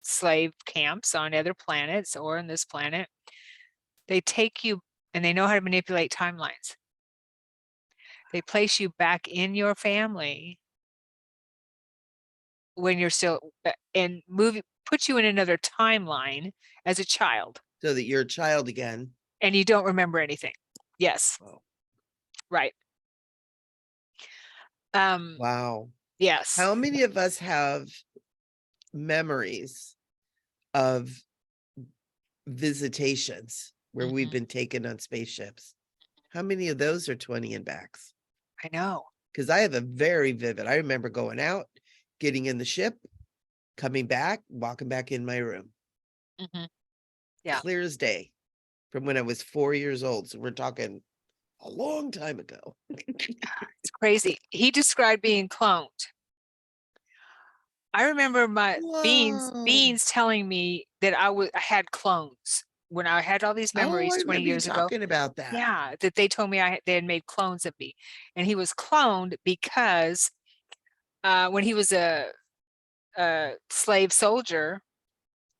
slave camps on other planets or on this planet. They take you, and they know how to manipulate timelines. They place you back in your family when you're still, and put you in another timeline as a child, So that you're a child again. and you don't remember anything. Yes. Oh, Right. wow. Yes. How many of us have memories of visitations where we've Mhm. been taken on spaceships? How many of those are 20 and backs? I know. Because I have a very vivid, I remember going out, getting in the ship, coming back, walking back in my room. Mhm. Yeah. Clear as day from when I was 4 years old. So we're talking a long time ago. It's crazy. He described being cloned. I remember my Whoa. Beans telling me that I had clones when I had all these Oh, memories I 20 remember you years ago. talking about that. Yeah, that they told me they had made clones of me. And he was cloned because when he was a slave soldier,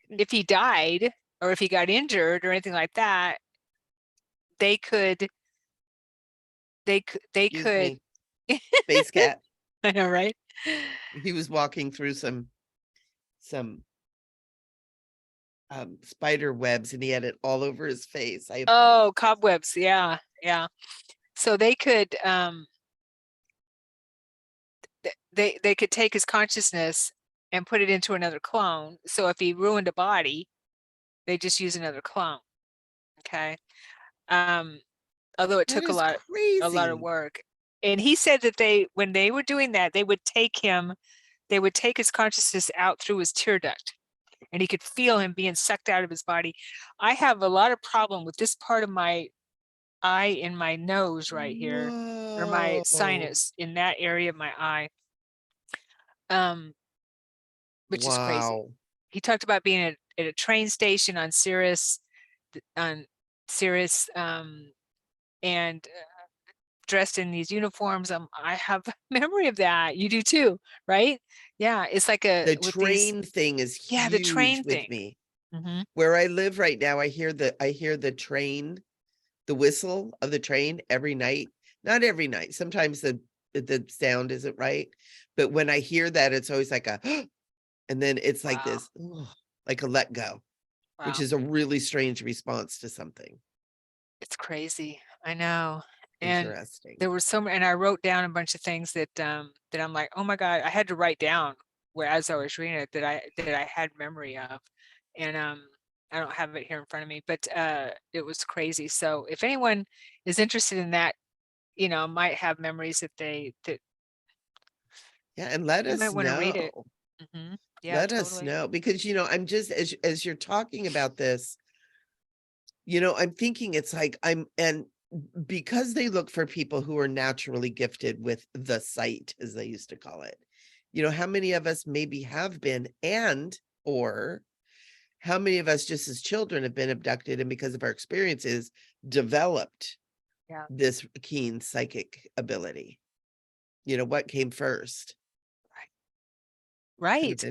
if he died or if he got injured or anything like that, they could Excuse me. Space cat. I know, right? He was walking through some spider webs and he had it all over his face. I apologize. Oh, cobwebs. Yeah, yeah. So they could they could take his consciousness and put it into another clone. So if he ruined a body, they just use another clone. Okay. Although it That took is a lot of crazy. work. And he said that when they were doing that, they would take his consciousness out through his tear duct, and he could feel him being sucked out of his body. I have a lot of problem with this part of my eye in my nose right here, or my Whoa. sinus in that area of my eye, which is crazy. Wow. He talked about being at a train station on on Sirius, and dressed in these uniforms. I have memory of that. You do too, right? Yeah, it's like The with these, train thing is yeah, the huge train with thing. me. Hmm. Where I live right now, I hear the train, the whistle of the train every night. Not every night. Sometimes the sound isn't right. But when I hear that, it's always like a and then it's like Wow, this, like a let go, which wow, is a really strange response to something. it's crazy. I know. And Interesting. there was and I wrote down a bunch of things that I'm like, oh my God, I had to write down where as I was reading it that I had memory of, and I don't have it here in front of me, but it was crazy. So if anyone is interested in that, might have memories that Yeah, and let they might us want to read know. it. Yeah, Let us totally. know because I'm just as you're talking about this, I'm thinking it's like and because they look for people who are naturally gifted with the sight, as they used to call it. How many of us maybe have been or how many of us just as children have been abducted and because of our experiences developed Yeah. this keen psychic ability? What came first? Kind of Right.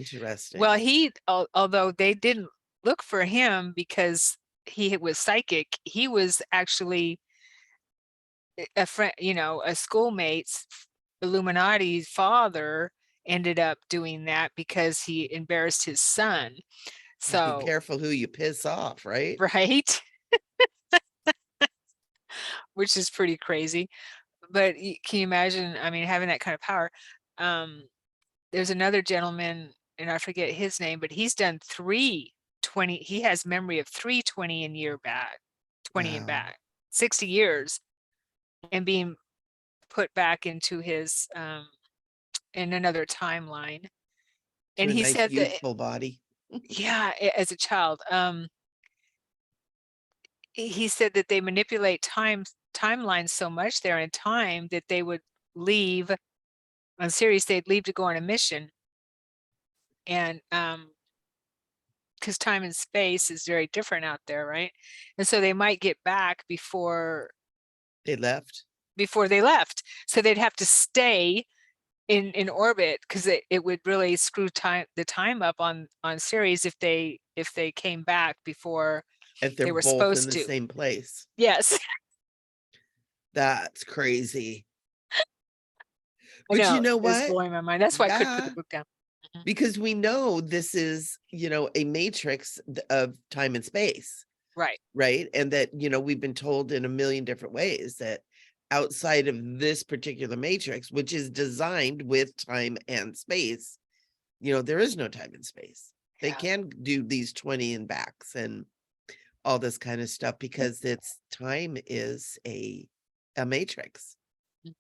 Well, interesting. although they didn't look for him because he was psychic, he was actually a friend, a schoolmate's Illuminati father ended up doing that because he embarrassed his son. Be So, careful who you piss off, right? right, which is pretty crazy. But can you imagine? I mean, having that kind of power. Um, there's another gentleman, and I forget his name, but he's done 320. He has memory of 320 and year back, 20 and Wow. back, 60 years, and being put back into his in another timeline. To And a he nice said that, youthful body. yeah, as a child, he said that they manipulate timelines so much there in time that they would leave on Sirius. They'd leave to go on a mission, and because time and space is very different out there, right? And so they might get back They left. before they left. So they'd have to stay in orbit because it would really screw the time up on Ceres if they came back before If they're They were both in supposed the to. same place. Yes. That's crazy. I But you know, know it's what? blowing my mind. That's why I couldn't put the Yeah, book down. Mhm. because we know this is, a matrix of time and space, Right. right? And that, we've been told in a million different ways that outside of this particular matrix, which is designed with time and space, there is no time and space. They Yeah. can do these 20 and backs and all this kind of stuff because time is a matrix, Mhm.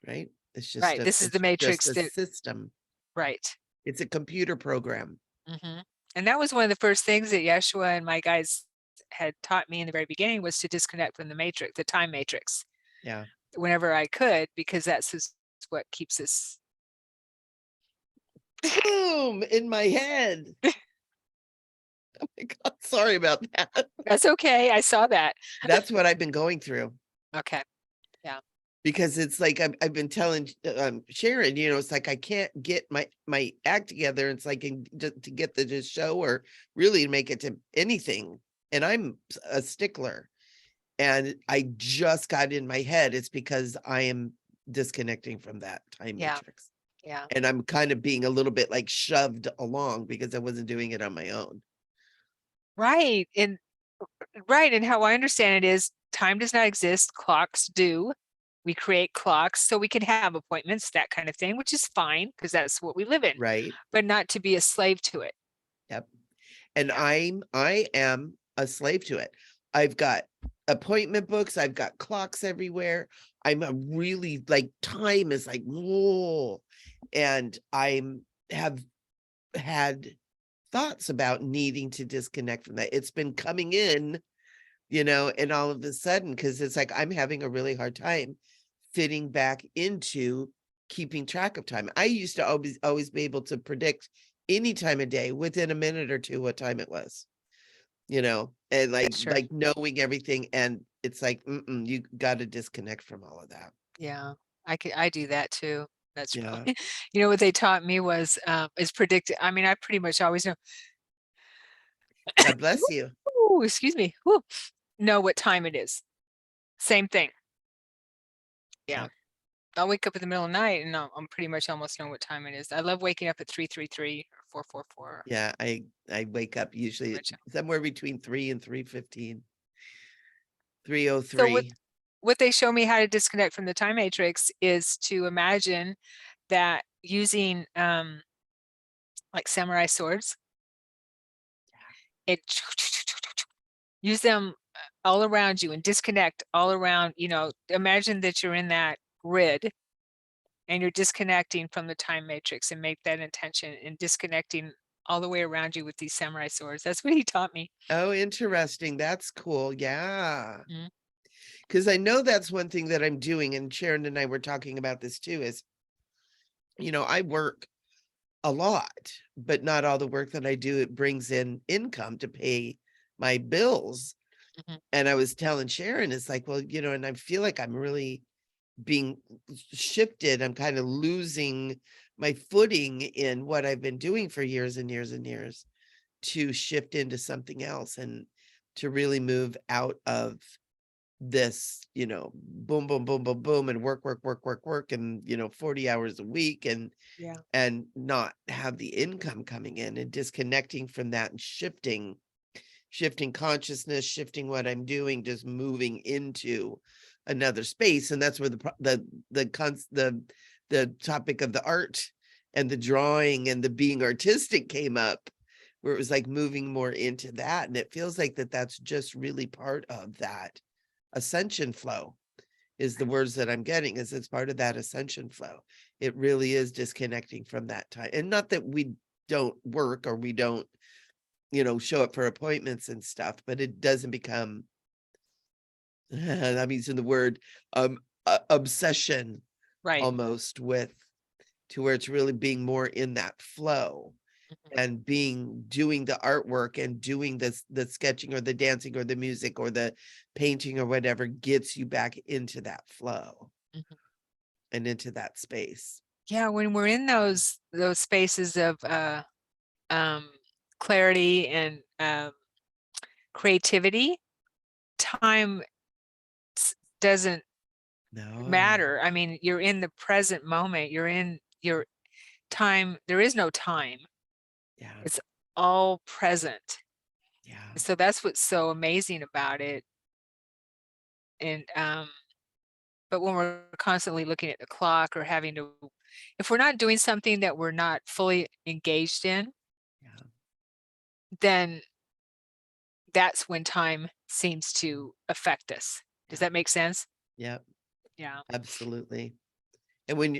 right? It's just Right. This is the matrix a that, system. right. It's a computer program. Mhm. And that was one of the first things that Yeshua and my guys had taught me in the very beginning, was to disconnect from the matrix, the time matrix, Yeah. whenever I could, because that's what keeps us. Boom in my head. Oh my God. Sorry about that. That's okay. I saw that. That's what I've been going through Okay. Yeah. because it's like I've been telling Sharon, it's like I can't get my act together. It's like to get the show or really make it to anything. And I'm a stickler. And I just got in my head. It's because I am disconnecting from that time Yeah. matrix. Yeah. And I'm kind of being a little bit like shoved along because I wasn't doing it on my own. Right. And right. And how I understand it is time does not exist. Clocks do. We create clocks so we can have appointments, that kind of thing, which is fine because that's what we live in, Right. but not to be a slave to it. Yep. And Yeah. I am a slave to it. I've got appointment books, I've got clocks everywhere. I'm a really like time is like, whoa. And have had thoughts about needing to disconnect from that. It's been coming in, and all of a sudden, because it's like I'm having a really hard time fitting back into keeping track of time. I used to always be able to predict any time of day within a minute or two what time it was, and Sure. like knowing everything. And it's like, you got to disconnect from all of that. Yeah. I do that too. That's Yeah. really, what they taught me was, is predict. I mean, I pretty much always God bless you. ooh, excuse me, know what time it is. Same thing. Yeah. Yeah. I'll wake up in the middle of the night and I'm pretty much almost know what time it is. I love waking up at 3:33 or 4:44. Yeah. I wake up usually Much. somewhere between 3 and 3:15, So 3:03. what they show me how to disconnect from the time matrix is to imagine that using like samurai swords, it use them all around you and disconnect all around, imagine that you're in that grid and you're disconnecting from the time matrix, and make that intention and disconnecting all the way around you with these samurai swords. That's what he taught me. Oh, interesting. That's cool. Yeah. Mhm. Because I know that's one thing that I'm doing. And Sharon and I were talking about this too, is, I work a lot, but not all the work that I do, it brings in income to pay my bills. Mhm. And I was telling Sharon, it's like, well, and I feel like I'm really being shifted. I'm kind of losing my footing in what I've been doing for years and years and years, to shift into something else and to really move out of this, boom, boom, boom, boom, boom, and work, work, work, work, work, and 40 hours a week, Yeah. and not have the income coming in, and disconnecting from that, and shifting consciousness, shifting what I'm doing, just moving into another space. And that's where the topic of the art and the drawing and the being artistic came up, where it was like moving more into that. And it feels like that's just really part of that ascension flow, is the words that I'm getting, is it's part of that ascension flow. It really is disconnecting from that time. And not that we don't work or we don't, show up for appointments and stuff, but it doesn't become, I'm using the word, obsession Right. almost, with, to where it's really being more in that flow, Mhm. and doing the artwork and doing the sketching or the dancing or the music or the painting or whatever gets you back into that flow Mhm. and into that space. Yeah, when we're in those spaces of um clarity and creativity, time doesn't No. matter. I mean, you're in the present moment. You're in your time. There is no time. Yeah. It's all present. Yeah. So that's what's so amazing about it. And but when we're constantly looking at the clock or having to, if we're not doing something that we're not fully engaged in, Yeah. then that's when time seems to affect us. Does Yeah. that make sense? Yep. Yeah. Absolutely. And when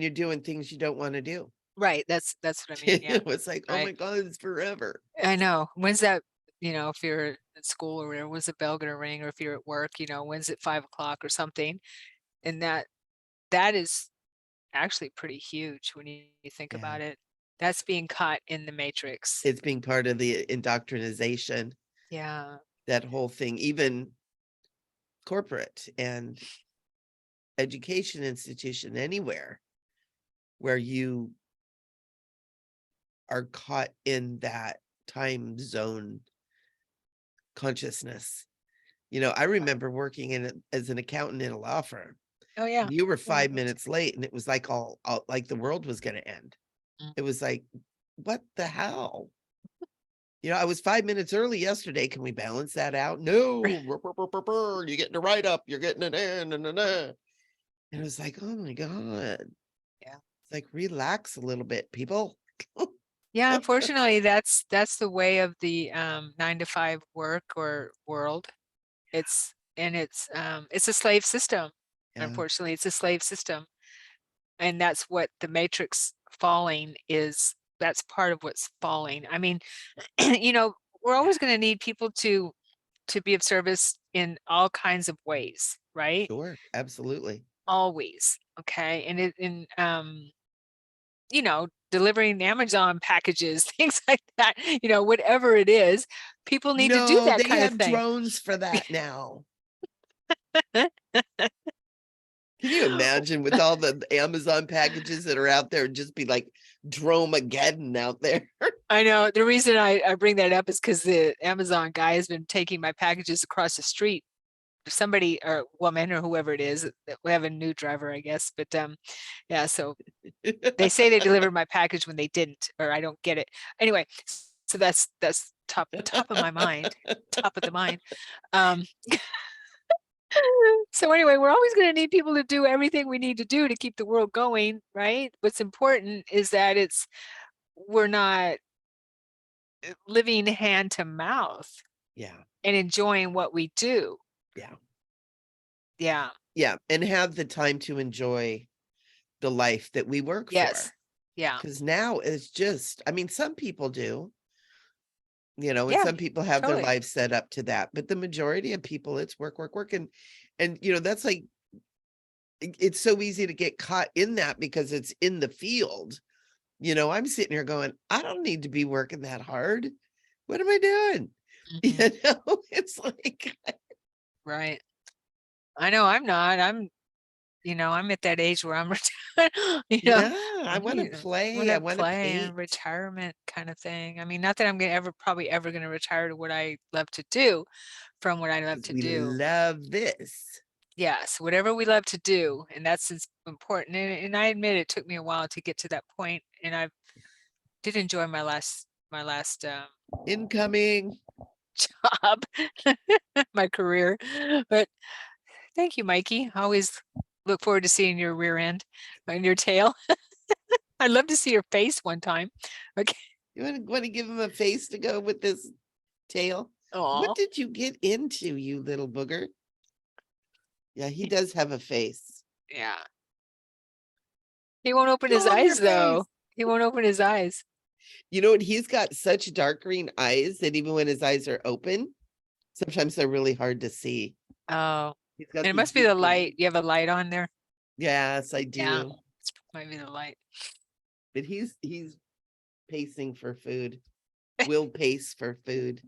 you're doing things you don't want to do. Right. That's what I mean. Yeah. It's like, oh Right. my God, it's forever. I know. When's that, if you're at school or whatever, when's the bell gonna ring? Or if you're at work, when's it 5 o'clock or something? And that is actually pretty huge when you think Yeah. about it. That's being caught in the matrix. It's being part of the indoctrination, Yeah. that whole thing, even corporate and education institution, anywhere where you are caught in that time zone consciousness. I remember working as an accountant in a law firm. Oh yeah. You were Yeah. 5 minutes late and it was like all like the world was going to end. Mm. It was like, what the hell? I was 5 minutes early yesterday. Can we balance that out? No. You're getting a write up. You're getting an in. And it was like, oh my God. Yeah. It's like, relax a little bit, people. Yeah, unfortunately, that's the way of the 9 to 5 work or world. It's a slave system. Yeah, Unfortunately, it's a slave system. And that's what the matrix falling is. That's part of what's falling. I mean, we're always going to need people to be of service in all kinds of ways, right? sure. Absolutely. Always. Okay. And delivering Amazon packages, things like that, whatever it is, people need to do No, that they kind of have thing. drones for that now. Can you imagine with all the Amazon packages that are out there, just be like Dromageddon out there? I know the reason I bring that up is because the Amazon guy has been taking my packages across the street. Somebody or woman or whoever it is, we have a new driver, I guess. But yeah, so they say they delivered my package when they didn't, or I don't get it. Anyway, so that's top of my mind, top of the mind. So anyway, we're always going to need people to do everything we need to do to keep the world going, right? What's important is that we're not living hand to mouth Yeah, and enjoying what we do. yeah, Yeah. yeah. And have the time to enjoy the life that we work for. Yes. Yeah. Because now it's just, I mean, some people do, and Yeah. some people have their Totally. lives set up to that. But the majority of people, it's work, work, work. And that's like, it's so easy to get caught in that because it's in the field. I'm sitting here going, I don't need to be working that hard. What am I doing? Mhm. It's like, Right. I know I'm not. I'm at that age where I'm retired, yeah, I I'm, want to want play. I to want to play paint. and retirement kind of thing. I mean, not that I'm gonna probably ever gonna retire to what I love to do from what I love Because to we do. love this. Yes, whatever we love to do, and that's important. And I admit it took me a while to get to that point, and I did enjoy my last Incoming. job, my career. But thank you, Mikey. I always look forward to seeing your rear end and your tail. I'd love to see your face one time. Okay. You want to give him a face to go with this tail? Oh, What did you get into, you little booger? Yeah, he does have a face. yeah. He won't open his Show him your eyes face. though. He won't open his eyes. You know what? He's got such dark green eyes that even when his eyes are open, sometimes they're really hard to see. Oh, He's got and it these must be the big green. light. You have a light on there? Yes, I Yeah, do. it might be the light. But he's pacing for food. Will pace for food.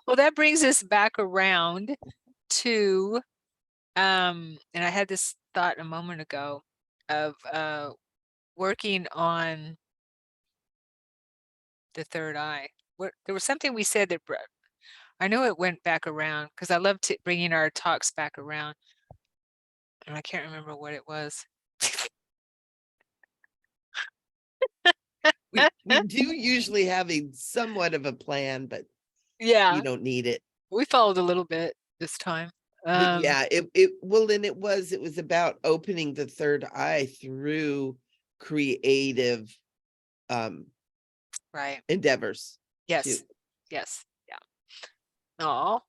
Well, that brings us back around to and I had this thought a moment ago of working on the third eye. there was something we said that I know it went back around because I love bringing our talks back around, and I can't remember what it was. We do usually have a somewhat of a plan, but you Yeah, don't need it. we followed a little bit this time. But yeah, and it was about opening the third eye through creative Right. endeavors too. Yes. Yes. Yeah. Oh,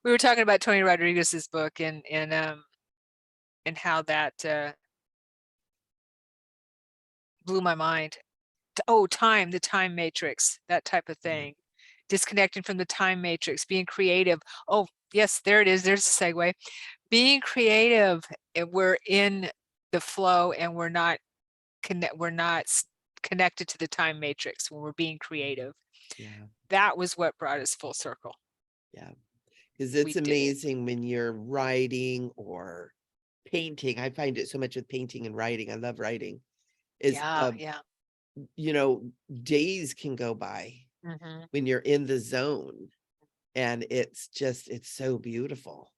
we were talking about Tony Rodriguez's book and how that blew my mind. Oh, the time matrix, that type of Yeah. thing. Disconnecting from the time matrix, being creative. Oh, yes, there it is. There's a segue. Being creative, and we're in the flow, and we're not connected to the time matrix when we're being creative. Yeah. That was what brought us full circle. Yeah. Because We it's did it. amazing when you're writing or painting. I find it so much with painting and writing. I love writing. Is Yeah, yeah. days can go by Mhm. when you're in the zone, and it's so beautiful.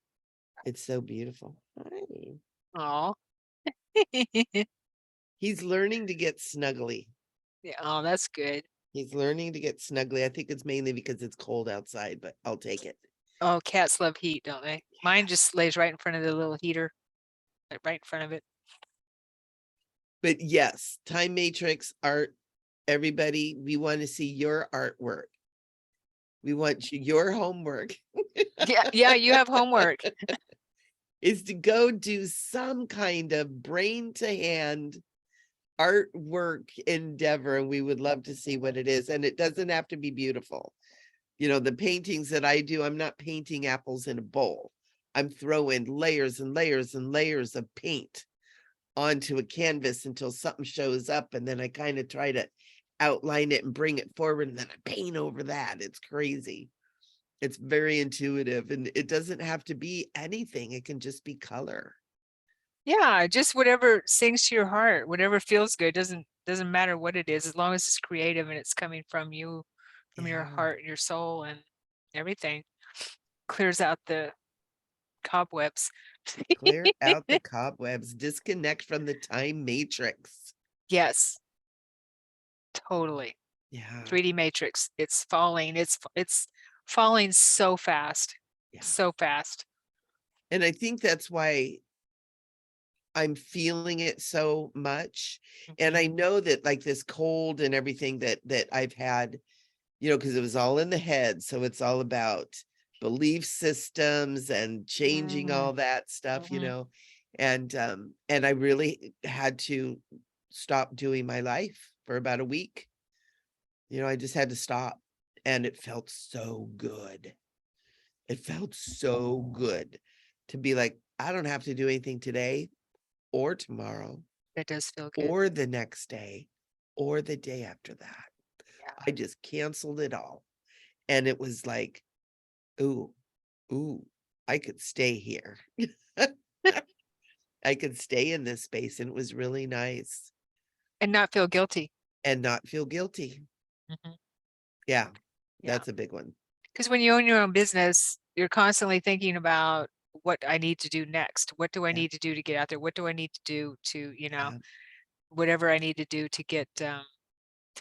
It's so beautiful. Hi. Aw. He's learning to get snuggly. Yeah, oh, that's good. He's learning to get snuggly. I think it's mainly because it's cold outside, but I'll take it. Oh, cats love heat, don't they? Mine just lays right in front of the little heater, like, right in front of it. But yes, time matrix art, everybody, we want to see your artwork. We want your homework Yeah, yeah, you have homework. is to go do some kind of brain to hand artwork endeavor, and we would love to see what it is. And it doesn't have to be beautiful. The paintings that I do, I'm not painting apples in a bowl. I'm throwing layers and layers and layers of paint onto a canvas until something shows up, and then I kind of try to outline it and bring it forward, and then I paint over that. It's crazy. It's very intuitive, and it doesn't have to be anything. It can just be color. Yeah, just whatever sings to your heart, whatever feels good. Doesn't matter what it is, as long as it's creative and it's coming from you, from your Yeah. heart and your soul and everything. Clears out the cobwebs. Clear out the cobwebs, disconnect from the time matrix. Yes, totally. Yeah. 3D matrix. It's falling. It's falling so fast. Yeah. So fast. And I think that's why I'm feeling it so much. And I Mhm. know that like this cold and everything that I've had, because it was all in the head. So it's all about belief systems and changing Mm, all that stuff, mhm. and I really had to stop doing my life for about a week. I just had to stop, and it felt so good. It felt so good to be like, I don't have to do anything today or tomorrow That does feel good. or the next day or the day after that. Yeah. I just canceled it all. And it was like, ooh, ooh, I could stay here. I could stay in this space, and it was really nice And not feel guilty. and not feel guilty. Mhm. Yeah, Yeah. that's a big one. Because when you own your own business, you're constantly thinking about what I need to do next. What do I Yeah, need to do to get out there? What do I need to do to, yeah, whatever I need to do to get to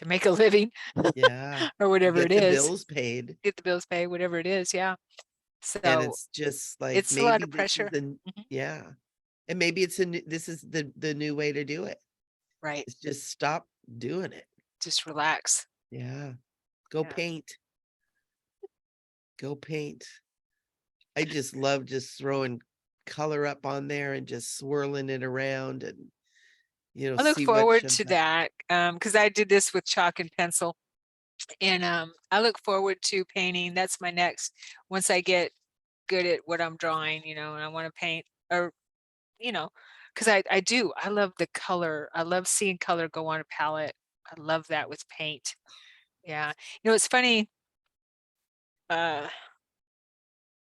make a living yeah. or To whatever get it the is, bills paid. get the bills paid, whatever it is. Yeah. And So it's just like, it's a lot maybe of this is pressure. the Mhm. yeah. And maybe this is the new way to do it. Right. It's just stop doing it. Just relax. Yeah. Go Yeah. paint. Go paint. I just love just throwing color up on there and just swirling it around and, I look see what forward shows to up. that because I did this with chalk and pencil. And I look forward to painting. That's my next, once I get good at what I'm drawing, and I want to paint or, because I love the color. I love seeing color go on a palette. I love that with paint. Yeah. It's funny, uh,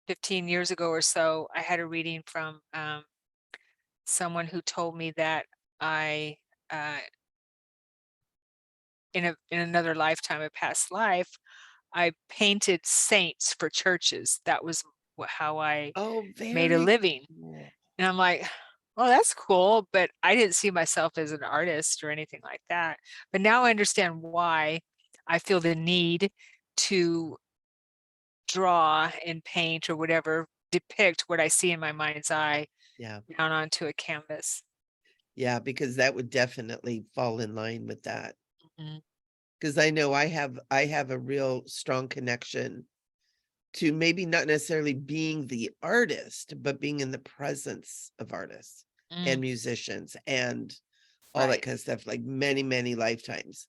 15 years ago or so, I had a reading from someone who told me that I, uh, in another lifetime, a past life, I painted saints for churches. That was how I Oh, made a very living. cool. And I'm like, well, that's cool, but I didn't see myself as an artist or anything like that. But now I understand why I feel the need to draw and paint or whatever, depict what I see in my mind's eye Yeah. down onto a canvas. Yeah, because that would definitely fall in line with that. Mhm. Because I know I have a real strong connection to maybe not necessarily being the artist, but being in the presence of artists and Mm, musicians and all that right. kind of stuff, like many, many lifetimes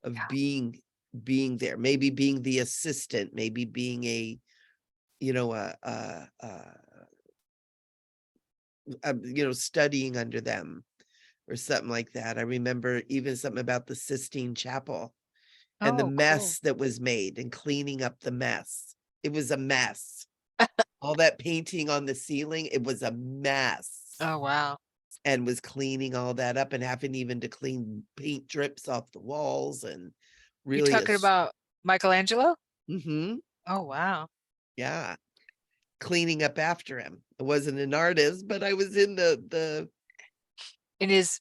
of Yeah. being there, maybe being the assistant, maybe being a, you know, studying under them or something like that. I remember even something about the Sistine Chapel and the Oh, cool. mess that was made and cleaning up the mess. It was a mess. All that painting on the ceiling, it was a mess. Oh, wow. And was cleaning all that up and having even to clean paint drips off the walls and You really talking about Michelangelo? mm-hmm, Oh, wow. yeah, cleaning up after him. I wasn't an artist, but I was in the In his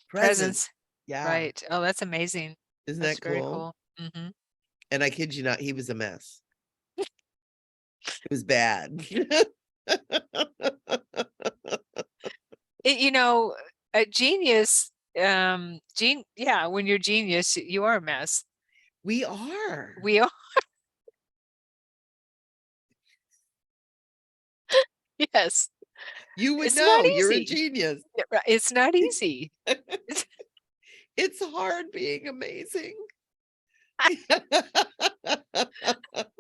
presence. presence. Yeah. Right. Oh, that's amazing. Isn't That's that very cool? cool. Hmm. And I kid you not, he was a mess. It was bad. You know, a genius, yeah, when you're genius, you are a mess. We are. We are, yes. You would It's not know, you're a easy. genius. Yeah, right, it's not easy. It's- It's hard being amazing.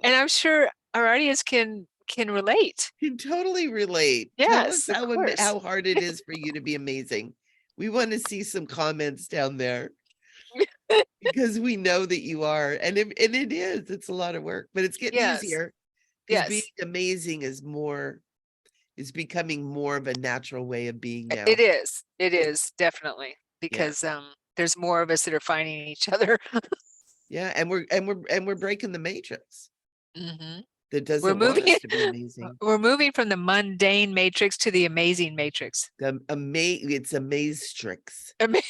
And I'm sure our audience can relate. Can totally relate. Tell us Yes, of course. how hard it is for you to be amazing. We want to see some comments down there because we know that you are, and it is. It's a lot of work, but it's getting Yes, easier because being yes. amazing is becoming more of a natural way of being It now. is. It is definitely Yeah, because there's more of us that are finding each other. yeah, and we're breaking the matrix Hmm. that We're doesn't want moving us to be amazing. we're moving from the mundane matrix to the amazing matrix. It's a matrix. Ama-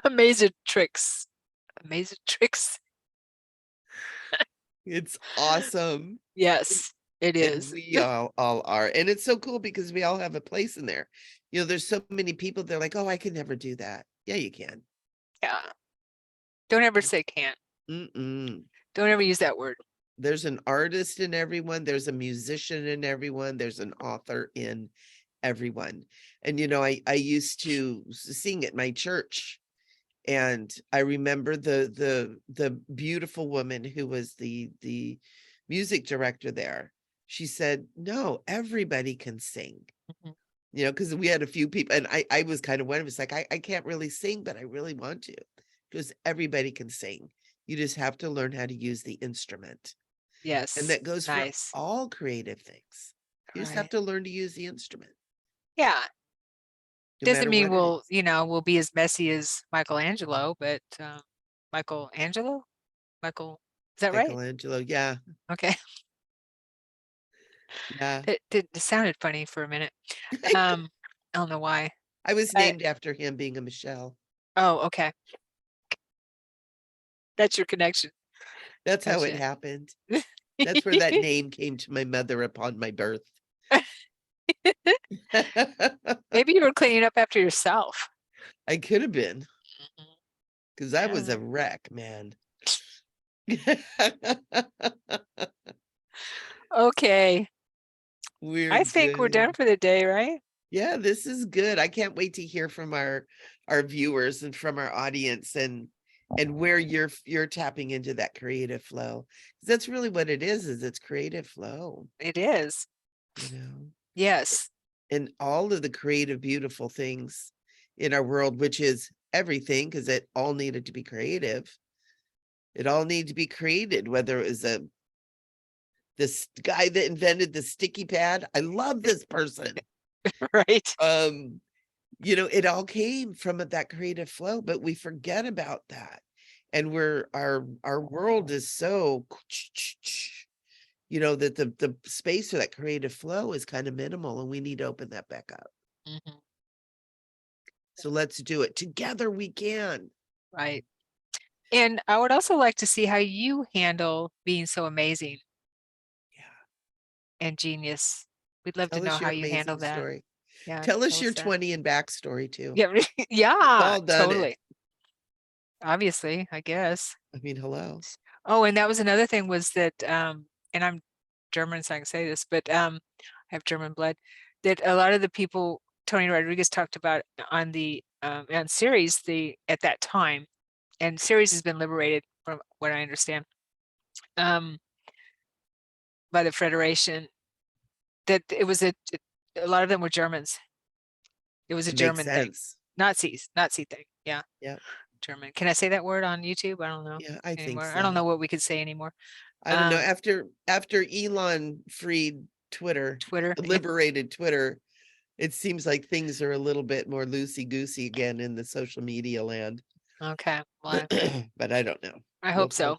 Amazing tricks. Amazing tricks. It's awesome. Yes, it And is. we all are. And it's so cool because we all have a place in there. There's so many people, they're like, oh, I can never do that. Yeah, you can. Yeah. Don't ever say can't. Mm-mm. Don't ever use that word. There's an artist in everyone. There's a musician in everyone. There's an author in everyone. And I used to sing at my church. And I remember the beautiful woman who was the music director there. She said, no, everybody can sing. Mhm. Because we had a few people, and I was kind of one of us, like, I can't really sing, but I really want to, because everybody can sing. You just have to learn how to use the instrument. And Yes. that goes for Nice. all creative things. You just have Right. to learn to use the instrument, Yeah. no Doesn't matter mean what it is. we'll be as messy as Michelangelo, but Michelangelo? Michael, is that right? Michelangelo, yeah, Okay. yeah. It sounded funny for a minute. I don't know why. I was I, named after him being a Michelle. oh, okay. That's your connection. That's how it Gotcha. happened. That's where that name came to my mother upon my birth. Maybe you were cleaning up after yourself. I could have been, Mhm. because I was Yeah. a wreck, man. Okay. We're I think we're done good. for the day, right? Yeah, this is good. I can't wait to hear from our viewers and from our audience and where you're tapping into that creative flow. 'Cause that's really what it is it's creative flow, It is. you know. Yes. And all of the creative, beautiful things in our world, which is everything, because it all needed to be creative. It all needed to be created, whether it was this guy that invented the sticky pad. I love this person. Right. Um, it all came from that creative flow, but we forget about that. And our world is so, that the space for that creative flow is kind of minimal, and we need to open that back up. Mhm. So let's do it together. We can. Right. And I would also like to see how you handle being so amazing Yeah. and genius. We'd love to Tell know us how your you handle amazing that. story. Yeah, Tell us tell your us that. 20 and backstory too. Yeah, We've yeah, all done it. totally. Obviously, I guess. I mean, hello. Oh, and that was another thing was that, and I'm German, so I can say this, but I have German blood, that a lot of the people Tony Rodriguez talked about on the on series at that time, and series has been liberated from what I understand, by the Federation, that it was a lot of them were Germans. It was a It makes German thing. sense. Nazi thing. Yeah. Yeah. German. Can I say that word on YouTube? I don't know Yeah, I think anymore. so. I don't know what we could say anymore. I don't know. After Elon freed Twitter, Twitter. liberated Twitter, it seems like things are a little bit more loosey-goosey again in the social media land. Okay. Well, But I don't know. I hope so.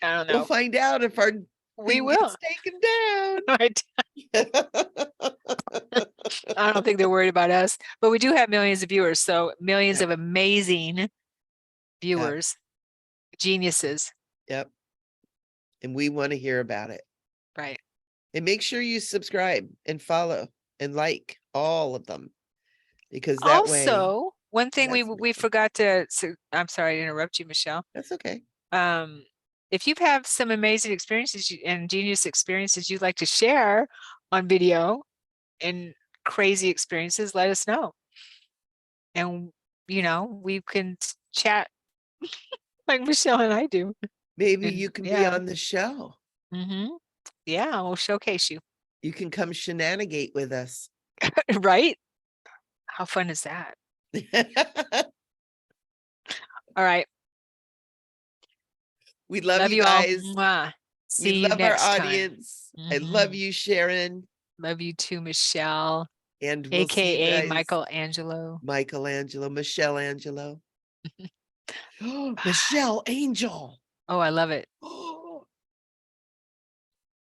I don't We'll know. find out if our We thing will. gets taken down. Right. I don't think they're worried about us, but we do have millions of viewers. So millions Yep. of amazing viewers, geniuses. Yep. And we want to hear about it. Right. And make sure you subscribe and follow and like all of them, because that way. Also, one thing we That's forgot to, I'm sorry to interrupt you, Michelle. That's okay. If you have some amazing experiences and genius experiences you'd like to share on video and crazy experiences, let us know. And, we can chat like Michelle and I do. Maybe And you can be yeah. on the show. Yeah, we'll showcase you. You can come shenanigate with us. Right? How fun is that? All right. We love you you all. guys. Mwah. We See you love our next time. audience. I love you, Sharon. Love you too, Michelle, And we'll see you AKA guys. Michelangelo. Michelle Angelo. Michelle Angel. Oh, I love it.